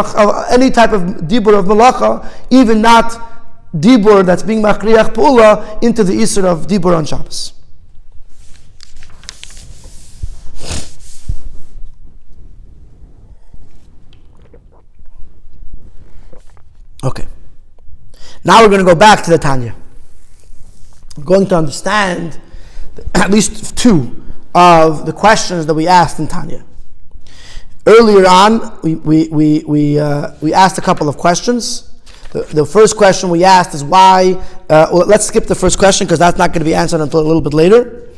malacha, even not dibur that's being machriach pula, into the Yisro of dibur on Shabbos. Okay. Now we're going to go back to the Tanya. We're going to understand at least two of the questions that we asked in Tanya. Earlier on, we asked a couple of questions. The first question we asked is why. Let's skip the first question because that's not going to be answered until a little bit later.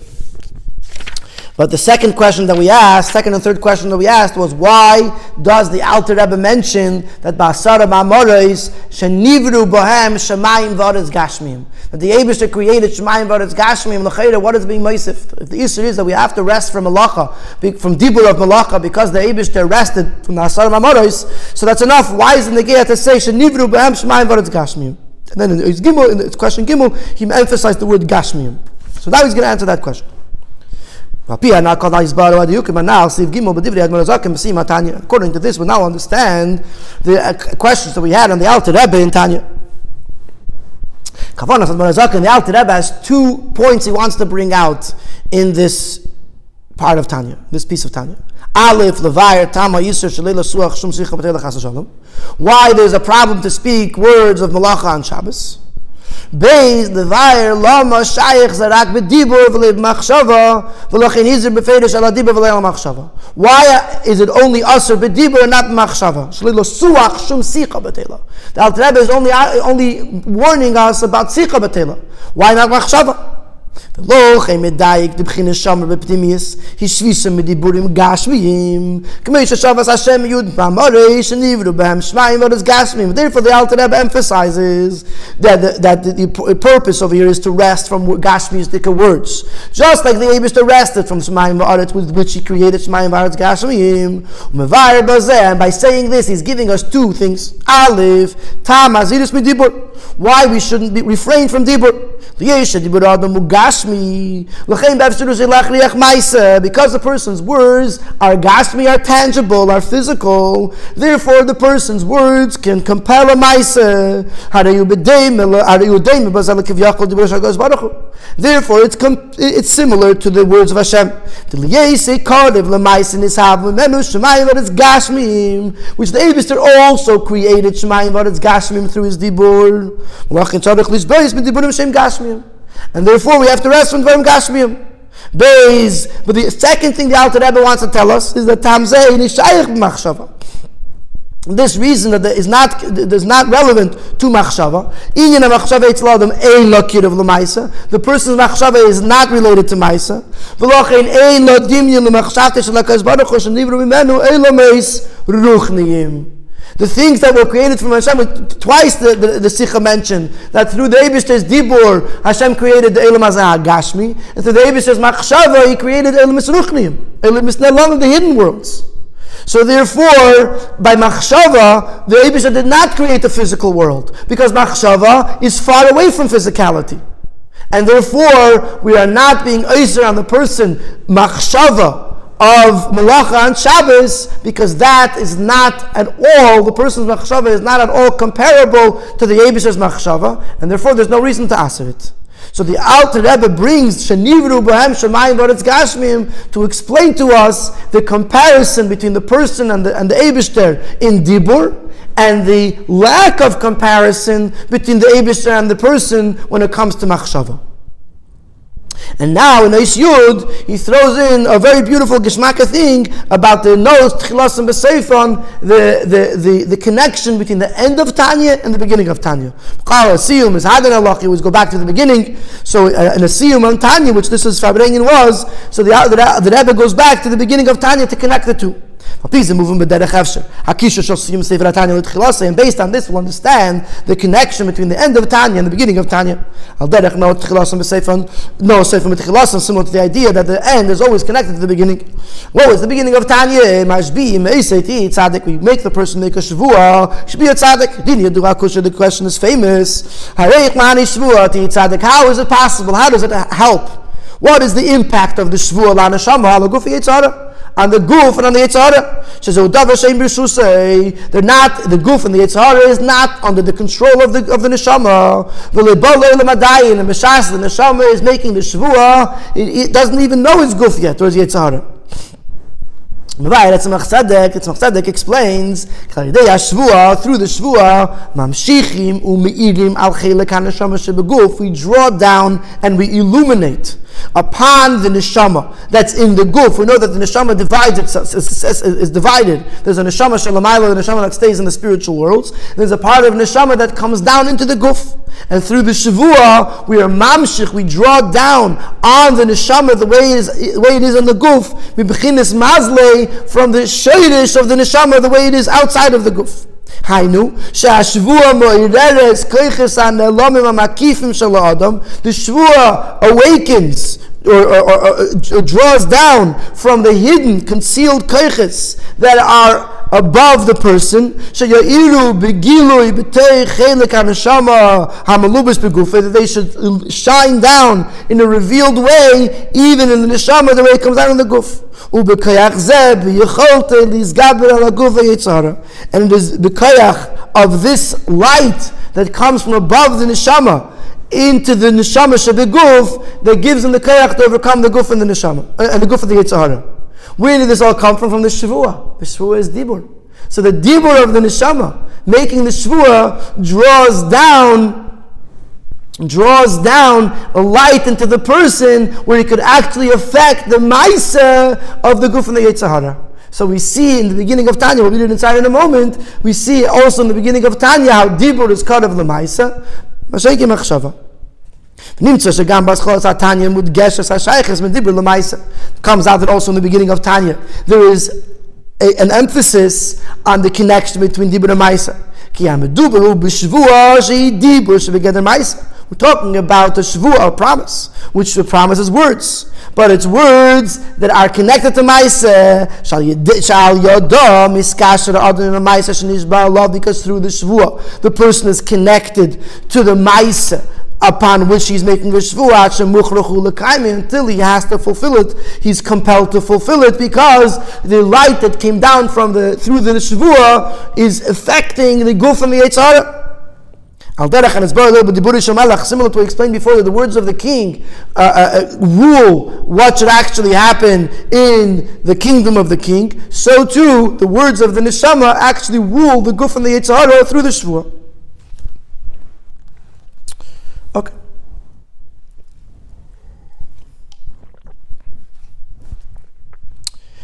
But the second and third question that we asked was, why does the Alter Rebbe mention that Ba'asara Ma'amoros shenivru bohem shemayim v'aretz gashmiyim, that the Eibusher created shemayim v'aretz gashmiyim? L'cheira, what is being meisif? If the issue is that we have to rest from malacha, from dibur of malacha, because the Eibusher rested from the Ba'asara Ma'amoros, so that's enough. Why is the Negeh to say shenivru bohem shemayim v'aretz gashmiyim? And then in question Gimel, he emphasized the word gashmiyim. So now he's going to answer that question. According to this, we now understand the questions that we had on the Alter Rebbe in Tanya. The Alter Rebbe has 2 points he wants to bring out in this part of Tanya, this piece of Tanya. Aleph, Levayer, Tama, Yisro, Shalela, Suach, Shum, Sicha, B'Teila, Chas Shalom. Why there's a problem to speak words of Malacha on Shabbos. Beis Levayer Lama Shayich Zarak B'Dibur V'Leib Machshava V'Lachin Hizir B'Feidish Ala Dibur V'Leil Machshava. Why is it only Asur B'Dibur and not Machshava? Shlilo Suach Shum Sicha B'Teila. The Alter Rebbe is only warning us about Sicha B'Teila. Why not Machshava? V'lo Medayik D'Bchina Shomer B'Ptimius Hishvisam B'Diburim Gashmiyim K'mei Sheshavas Hashem Yud B'Amorei Shenivru B'Hem Shmayim V'Odas Gashmiyim. Therefore the Alter Rebbe emphasizes that the purpose over here is to rest from Gashmiyistic words, just like the Eibusher rested from Shmayim V'Aretz with which he created Shmayim V'Aretz Gashmiyim. U'Mevayer B'Zeh, and by saying this he's giving us 2 things. Aleph, Tam Azirus Midibur, why we shouldn't be refrained from Dibur. Because the person's words are gashmi, are tangible, are physical, therefore the person's words can compel a maisa. Therefore it's similar to the words of Hashem, which the Eibusher also created through his dibur. And therefore we have to rest from Dvarim Gashmiyim. But the second thing the Alter Rebbe wants to tell us is that Tamzeh Nishayich B'Machshava. This reason that is not relevant to Machshava. The person's Machshava is not related to Maisa. The things that were created from Hashem, twice the Sikha mentioned that through the Eibishter's Dibur, Hashem created the Elam Hazeh Gashmi, and through the Eibishter's Machshava, He created Elam Ruchniim, Elam Misnelon, the hidden worlds. So therefore, by Machshava, the Eibishter did not create the physical world, because Machshava is far away from physicality. And therefore, we are not being Eiser on the person, Machshava, of Malacha and Shabbos, because that is not at all, the person's Machshava is not at all comparable to the Eibishter's Machshava, and therefore there's no reason to answer it. So the Alter Rebbe brings Shenivru Bohem Shemayim V'Oretz Gashmim to explain to us the comparison between the person and the Eibishter in Dibur, and the lack of comparison between the Eibishter and the person when it comes to Machshava. And now in Eis Yud, he throws in a very beautiful Geshmaka thing about the notes, Tchilas and Beseifon, the connection between the end of Tanya and the beginning of Tanya. A siyum is Hadan Allah, he always go back to the beginning. So in a siyum on Tanya, which this is Fabrengen was, so the Rebbe goes back to the beginning of Tanya to connect the two. And based on this, we'll understand the connection between the end of Tanya and the beginning of Tanya. Similar to the idea that the end is always connected to the beginning. What was the beginning of Tanya? We make the person make a Shavua, should be a tzaddik. The question is famous. How is it possible? How does it help? What is the impact of the Shavua la neshama on the goof and on the Yitzhara? They're not, the goof and the Yitzhara is not under the control of the neshama. The neshama is making the Shavua, it doesn't even know his goof yet, or his Yitzhara. Tzemach explains through the Shvua, mamshichim u'meirim al chelek haneshama shebeguf, we draw down and we illuminate upon the neshama that's in the guf. We know that the neshama divides itself, is divided. There's a neshama shalamayla, the neshama that stays in the spiritual worlds. There's a part of neshama that comes down into the guf. And through the Shavua, we are mamshich, we draw down on the neshama the way it is on the guf. We begin this mazle from the shayrish of the neshama the way it is outside of the guf. Hainu, she'ashvua mo'ireres koiches ha'ne'elamim ha'makifim shel ha'adam. The Shvua awakens or draws down from the hidden, concealed koiches that are above the person. She'ya'iru begilui b'tei chelek ha'neshama ha'malubis begufei, that they should shine down in a revealed way, even in the neshama, the way it comes down in the guf. And it is the koyach of this light that comes from above the neshama into the neshama shebeguf that gives them the koyach to overcome the guf and the neshama and the guf of the Yitzhara. Where did this all come from? From the Shavua. The Shavua is Dibur. So the Dibur of the neshama, making the Shavua, draws down a light into the person where it could actually affect the Maisa of the Guf and the Yitzhara. So we see in the beginning of Tanya, we'll read it inside in a moment, we see also in the beginning of Tanya how Dibur is cut of the Maisa. Comes out that also in the beginning of Tanya there is an emphasis on the connection between Dibur and Maisa. We're talking about the Shvuah, a promise, which the promise is words, but it's words that are connected to Maisa. Because through the Shvuah, the person is connected to the Maisa upon which he's making the Shvuah, until he has to fulfill it. He's compelled to fulfill it because the light that came down through the Shvuah is affecting the Guf and the Yitzhara. Similar to what we explained before, that the words of the king rule what should actually happen in the kingdom of the king. So too, the words of the neshama actually rule the guf and the Yitzhara through the shvuah. Okay.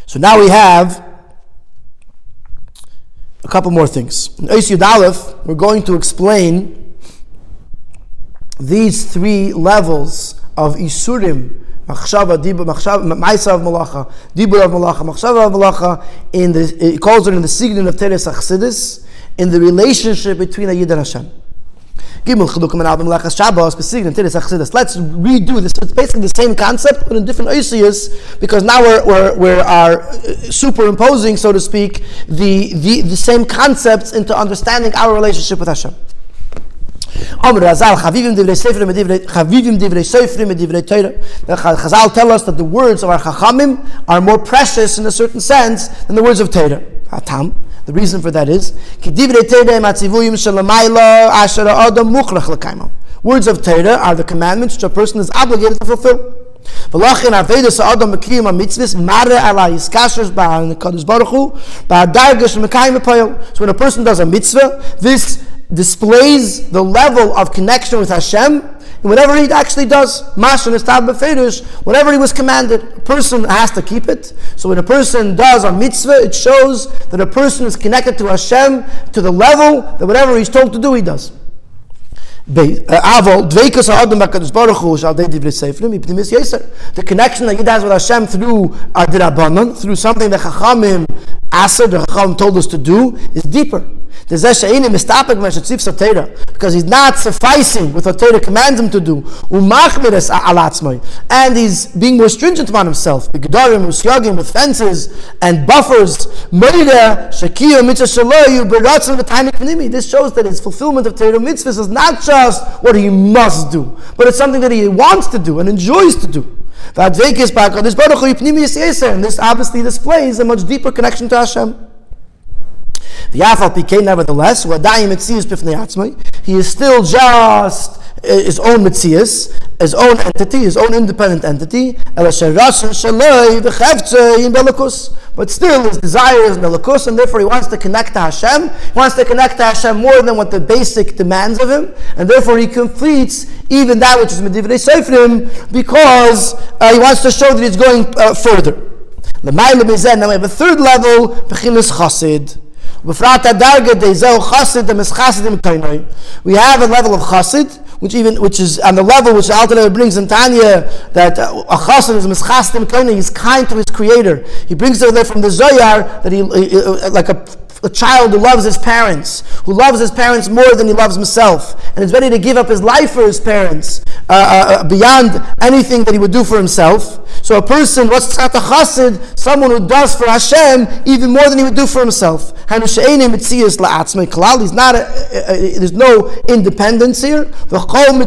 So now we have a couple more things. In Eis Yud Aleph, we're going to explain these three levels of Isurim, Machshava, Dibur, Maisa of Malacha, Dibur of Malacha, Machshava of Malacha, it calls it in the Signin of Teres Achsidis, in the relationship between a Yid and Hashem. Let's redo this. It's basically the same concept, but in different oisiyas, because now we are superimposing, so to speak, the same concepts into understanding our relationship with Hashem. Chazal tell us that the words of our Chachamim are more precious in a certain sense than the words of Torah. The reason for that is words of Torah are the commandments which a person is obligated to fulfill. So when a person does a mitzvah, this displays the level of connection with Hashem in whatever he actually does. Whatever he was commanded, a person has to keep it. So when a person does a mitzvah, it shows that a person is connected to Hashem to the level that whatever he's told to do, he does. The connection that he has with Hashem through Adirabanan, through something that Chachamim Asad, the Chachamim told us to do, is deeper. Because he's not sufficing with what Torah commands him to do, and he's being more stringent upon himself, with fences and buffers. This shows that his fulfillment of Torah mitzvahs is not just what he must do, but it's something that he wants to do and enjoys to do. And this obviously displays a much deeper connection to Hashem. Nevertheless, he is still just his own metzias, his own entity, his own independent entity. But still his desire is melikus, and therefore he wants to connect to Hashem. He wants to connect to Hashem more than what the basic demands of him, and therefore he completes even that which is medivrei seifrim, because he wants to show that he's going further. Now we have a third level, bechinas chasid. We have a level of chassid, which is on the level which the Alter Rebbe brings in Tanya, that a chassid is mischasid koinai. He's kind to his creator. He brings it there from the Zohar that he like a child who loves his parents more than he loves himself, and is ready to give up his life for his parents beyond anything that he would do for himself. So a person, what's tzat a chassid? Someone who does for Hashem even more than he would do for himself. He's not. There's no independence here. And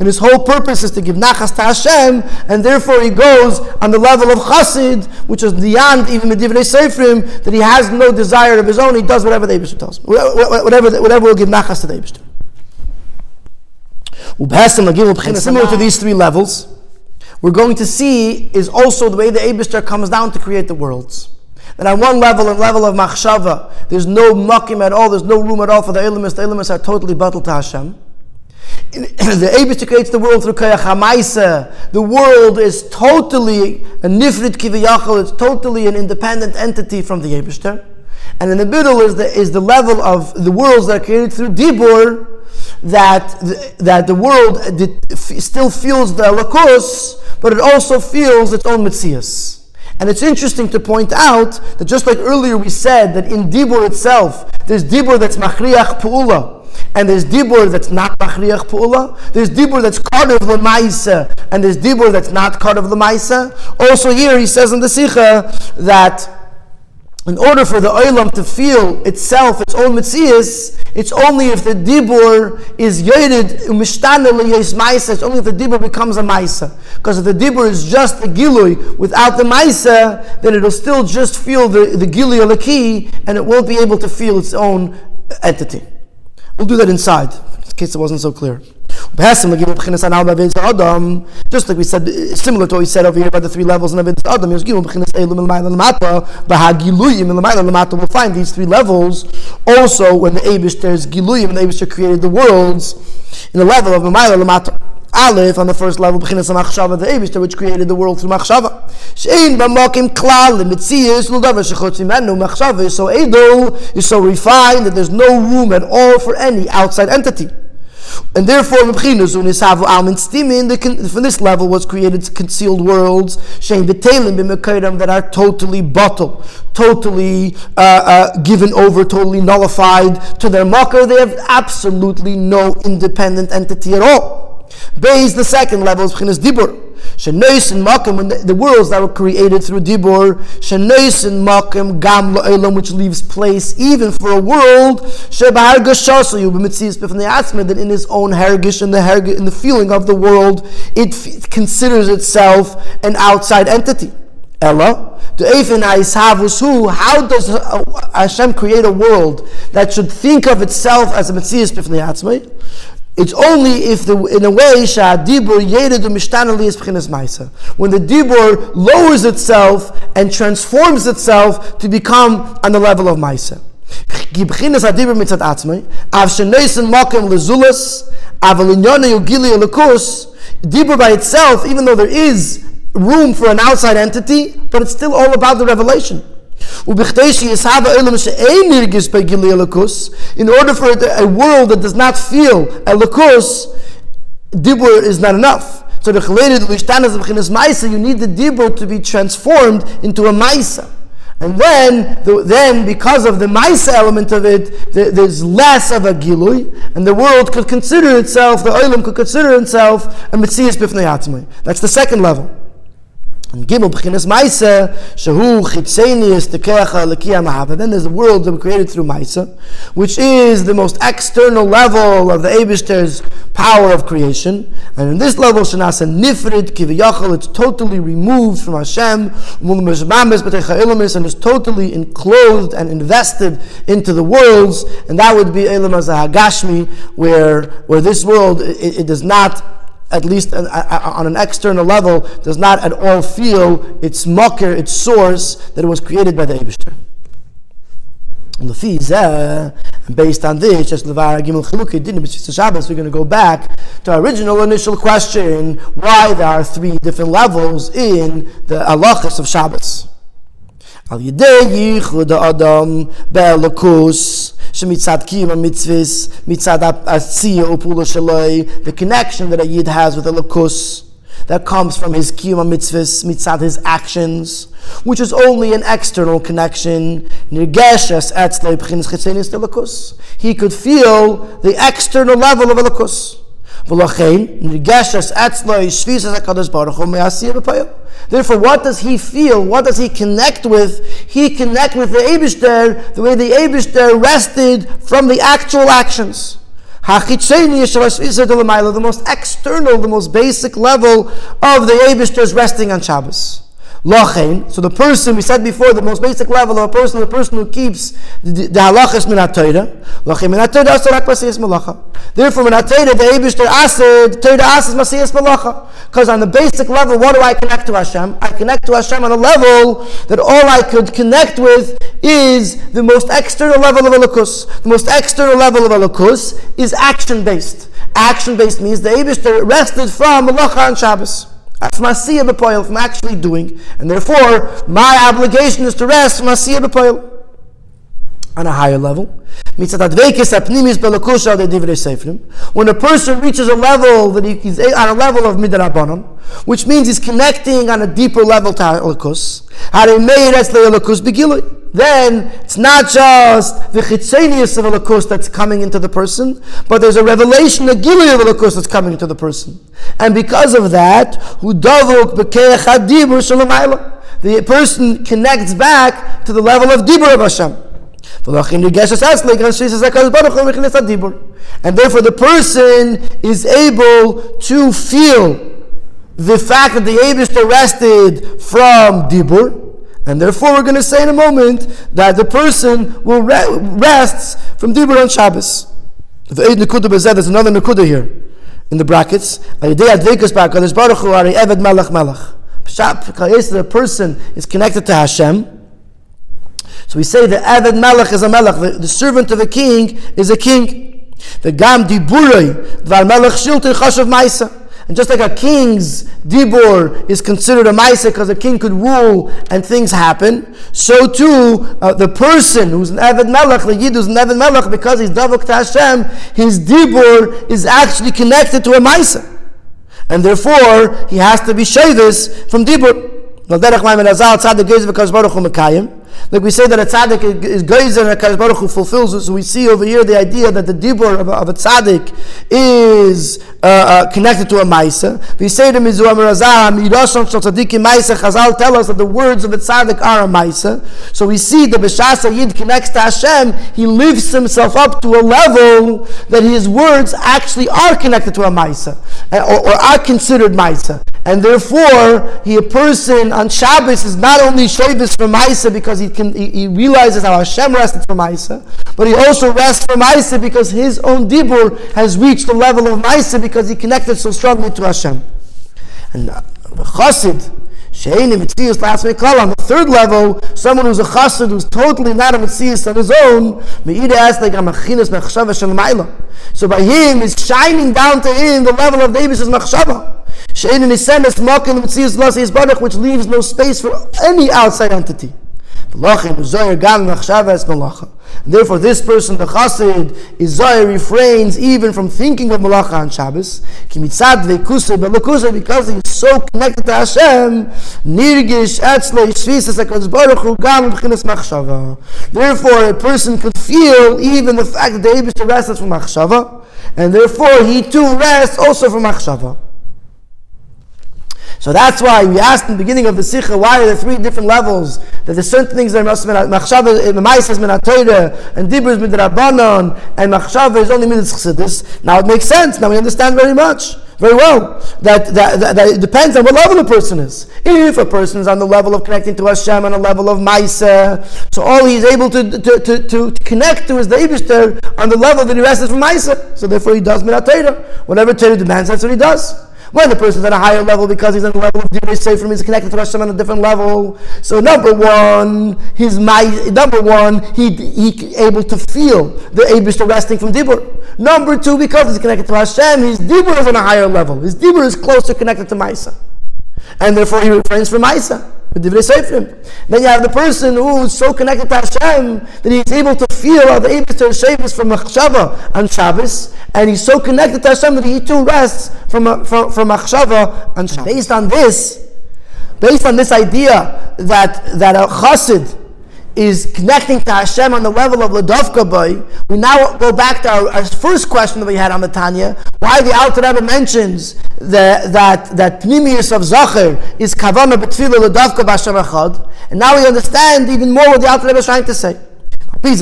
his whole purpose is to give nachas to Hashem, and therefore he goes on the level of chassid, which is beyond even medivrei seifrim, that he has no desire of his own. He does whatever the Eibishter tells him, whatever will give nachas to the Eibishter. Similar to these three levels, we're going to see is also the way the Eibishter comes down to create the worlds. That on one level, a level of machshava, there's no makim at all, there's no room at all for the elimus. The elimus are totally battle to Hashem. The Eibishter creates the world through koyach hamaisa. The world is totally a nifrit kiviyachol, it's totally an independent entity from the Eibishter. And in the middle is the level of the worlds that are created through dibur, that the world still feels the lakus, but it also feels its own metzias. And it's interesting to point out that just like earlier we said that in dibur itself, there's dibur that's machriach pu'ula, and there's dibur that's not machriach pu'ula. There's dibur that's part of l'maisa, and there's dibur that's not part of l'maisa. Also here he says in the Sikha that in order for the olam to feel itself, its own metzias, it's only if the dibur is yored umishtana l'yes maisa. It's only if the dibur becomes a maisa. Because if the dibur is just a gilui without the maisa, then it'll still just feel the gilui alaki, and it won't be able to feel its own entity. We'll do that inside, in case it wasn't so clear. Just like we said, similar to what we said over here about the three levels in Avedis Adam, we'll find these three levels also when the Eibishter's Giluyim, when the Eibishter created the worlds, in the level of Mamayla Lamata. Aleph, on the first level, B'chinas HaMachshava, the Eibishter, which created the world through Machshava. She'ein b'makim klal, l'mitzias, l'davar shechutz mimenu, Machshava is so edel, is so refined, that there's no room at all for any outside entity. And therefore, from this level was created concealed worlds that are totally bottled, totally given over, totally nullified to their makar. They have absolutely no independent entity at all. Base, the second level, is B'chinas Dibur. Shenois and Makim, when the worlds that were created through Dibur, Shenois and Makim, Gam Lo'elam, which leaves place even for a world, Shebahar Gashasayu, B'mitzias B'fnei Atzmeh, that in his own hergish, in the feeling of the world, it considers itself an outside entity. Ella, how does Hashem create a world that should think of itself as a Mitzias B'fnei Atzmeh? It's only if, in a way, when the dibur lowers itself and transforms itself to become on the level of maisa. Dibur by itself, even though there is room for an outside entity, but it's still all about the revelation. In order for a world that does not feel elokus, dibur is not enough. So you need the dibur to be transformed into a maisa. And then because of the maisa element of it, there's less of a gilui, and the world could consider itself, the olam could consider itself a mitzias b'fnei atzmai. That's the second level. And Gimel B'chinas Maisa, Shahu Chitzenius Tekecha Lekia Mahava. Then there's the world that we created through Maisa, which is the most external level of the Eibishter's power of creation. And in this level, Shanasa Nifrid Kiviyachal, it's totally removed from Hashem, and is totally enclosed and invested into the worlds. And that would be Elam Azahagashmi, where this world, it does not, at least on an external level, does not at all feel its makir, its source, that it was created by the Eibishter. Based on this, just Shabbos, we're going to go back to our original initial question, why there are three different levels in the halachas of Shabbos. Al Yidei Yichud Adam Be'elokus, the connection that a Yid has with Elokus, that comes from his kiyum mitzvahs, mitzad his actions, which is only an external connection. He could feel the external level of Elokus. Therefore, what does he feel? What does he connect with? He connects with the Eibishter the way the Eibishter rested from the actual actions. The most external, the most basic level of the Eibishter is resting on Shabbos. So the person, we said before, the most basic level of a person, the person who keeps the halachas minat Torah. Therefore, minat Torah, the Eibishter ased, Torah ased masiyas malacha. Because on the basic level, what do I connect to Hashem? I connect to Hashem on a level that all I could connect with is the most external level of Elokus. The most external level of Elokus is action-based. Action-based means the Eibishter rested from malacha on Shabbos. From Asiyah B'Poyel, from actually doing. And therefore, my obligation is to rest from Asiyah B'Poyel. On a higher level, when a person reaches a level that he's on a level of Midrabanan, which means he's connecting on a deeper level to Elokus, then it's not just the chitzenius of Elokus that's coming into the person, but there's a revelation, a gilui of Elokus that's coming into the person. And because of that, the person connects back to the level of Dibur of Hashem. And therefore the person is able to feel the fact that the Eibishter rested from Dibur, and therefore we're going to say in a moment that the person will rests from Dibur on Shabbos. There's another Nekuda here in the brackets. The person is connected to Hashem. So we say the Eved Melech is a Melech, the servant of a king is a king. The Gam Diburei Dvar Melech Shiltei Chashav Maisa. And just like a king's dibur is considered a maisa because a king could rule and things happen, so too the person who's an Eved Melech, the Yid who's an Eved Melech, because he's davuk to Hashem, his dibur is actually connected to a maisa. And therefore, he has to be shavis from dibur. Like we say that a tzaddik is geyser and a Kadosh Baruch Hu fulfills it. So we see over here the idea that the dibur of a tzaddik is connected to a maisa. We say to Mizu Amirazah, Mirosham Shal Tzaddikim Maisa. Chazal tell us that the words of a tzaddik are a maisa. So we see the B'shas Yid connects to Hashem. He lifts himself up to a level that his words actually are connected to a maisa, or are considered maisa. And therefore, a person on Shabbos is not only shavis for maisa because he realizes how Hashem rested for maisa, but he also rests for maisa because his own dibur has reached the level of maisa because he connected so strongly to Hashem. And chassid, she'eini mitzius la'atzmei klal, on the third level, someone who's a chassid who's totally not a mitzius on his own, me'ida es like a machinas mechshava shel ma'ila. So by him is shining down to him the level of the Eibish's mechshava. Which leaves no space for any outside entity. Therefore, this person, the chassid, is zoyer, refrains even from thinking of malacha on Shabbos, because he is so connected to Hashem. Therefore, a person could feel even the fact that the Eibishter rests from machshava, and therefore he too rests also from machshava. So that's why we asked in the beginning of the Sikha, why are there three different levels? That there's certain things that are machshava, ma'isa is min ha-Torah, and dibur is min rabbanon, and machshava is only min chassidus. Now it makes sense. Now we understand very well. That it depends on what level a person is. If a person is on the level of connecting to Hashem, on a level of ma'isa, so all he's able to connect to is the Eibishter on the level that he rests from ma'isa. So therefore he does min ha-Torah. Whatever Torah demands, that's what he does. When the person is at a higher level because he's on the level of Divrei Sefer, he's connected to Hashem on a different level. So number one, he able to feel the Eibishter resting from Dibur. Number two, because he's connected to Hashem, his Dibur is on a higher level. His Dibur is closer connected to Maisa. And therefore he refrains from Maisa. With Divrei Sefer. Then you have the person who is so connected to Hashem that he's able to feel how the Eibishter is shavis from machshava on Shabbos, and he's so connected to Hashem that he too rests from machshava on Shabbos. Based on this idea that a chassid is connecting to Hashem on the level of Ladovka Boy, we now go back to our first question that we had on the Tanya, why the Alter Rebbe mentions that Pnimius of Zacher is Kavana B'Tfila Ladovka B'Hashem Echad, and now we understand even more what the Alter Rebbe is trying to say. And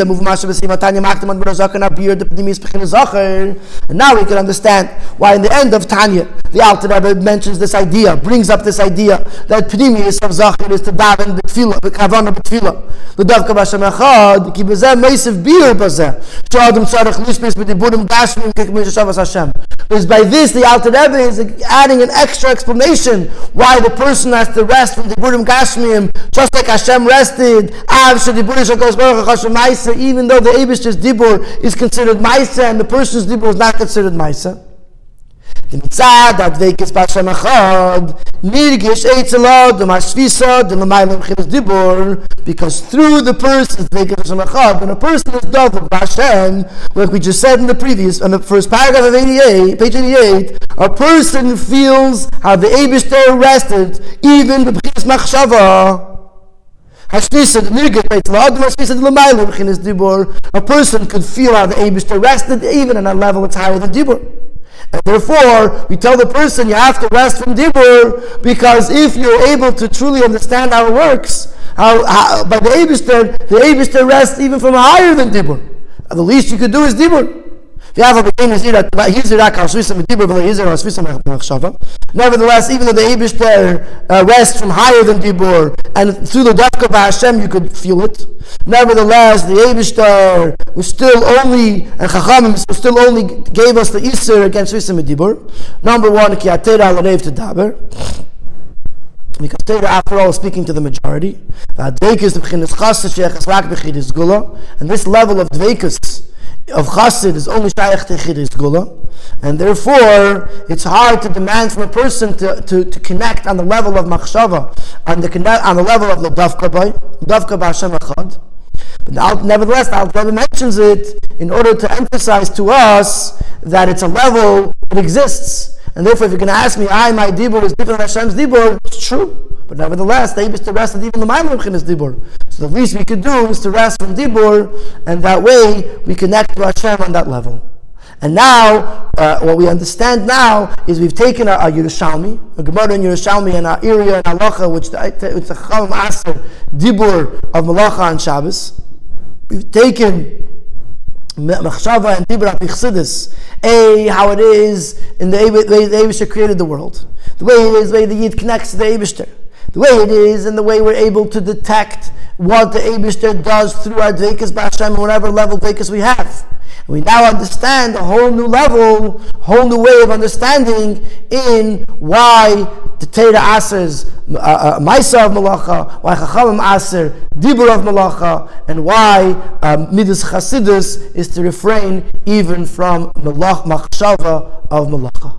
now we can understand why in the end of Tanya, the Alter Rebbe mentions this idea, brings up this idea that Pnimius of Zachar is to daven b'tfila, b'kavana b'tfila, l'davka b'Hashem echad, ki b'zeh meisiv bir b'zeh, she'adam tzarech lispis b'diburim gashmim k'k'mish Shabbos Hashem. Because by this, the Alter Rebbe is adding an extra explanation why the person has to rest from diburim gashmim, just like Hashem rested, even though the Eibishter's dibur is considered maisa and the person's dibur is not considered maisa. Because through the person's when a person is dovuk b'Hashem, like we just said in the first paragraph of page 88, a person feels how the Eibishter rested even b'chinas machshava. A person could feel how the Eibishter rested even on a level that's higher than Dibur. And therefore, we tell the person you have to rest from Dibur, because if you're able to truly understand how it works, how by the Eibishter rests even from higher than Dibur. The least you could do is Dibur. Nevertheless, even though the Eibishter rests from higher than Dibur, and through the Dafka B'Hashem you could feel it, nevertheless, the Eibishter was still only, and Chachamim still only gave us the Yisro against Svisam Dibur. Number one, Ki Atera L'Reiv T'Daber. Because Torah, after all, is speaking to the majority. And this level of Dveikus of chassid is only shaykh to chidus gula, and therefore it's hard to demand from a person to connect on the level of machshava, on the level of the dafka Hashem echad. But nevertheless, the Alter Rebbe mentions it in order to emphasize to us that it's a level that exists, and therefore, if you're going to ask me, my dibur is different than Hashem's dibur, it's true. But nevertheless, the aim is to rest at even the Ma'amrim Chinas dibur. So the least we could do is to rest from dibur, and that way we connect to Hashem on that level. And now, what we understand now is we've taken a Yerushalmi, a Gemara in Yerushalmi, and our area and halacha, which it's a Chacham Aser dibur of Malacha on Shabbos. We've taken Machshava and Dibur Apichsidis, how it is in the way the Eibishter created the world, the way it is, the way the Yid connects to the Eibishter, the way it is, and the way we're able to detect what the Eibishter does through our Dveikus B'Hashem, and whatever level Dveikus we have. We now understand a whole new level, whole new way of understanding in why the Torah asers Maisa of Malacha, why Chachamim aser Dibur of Malacha, and why Midas Chasidus is to refrain even from Machshava of Malacha.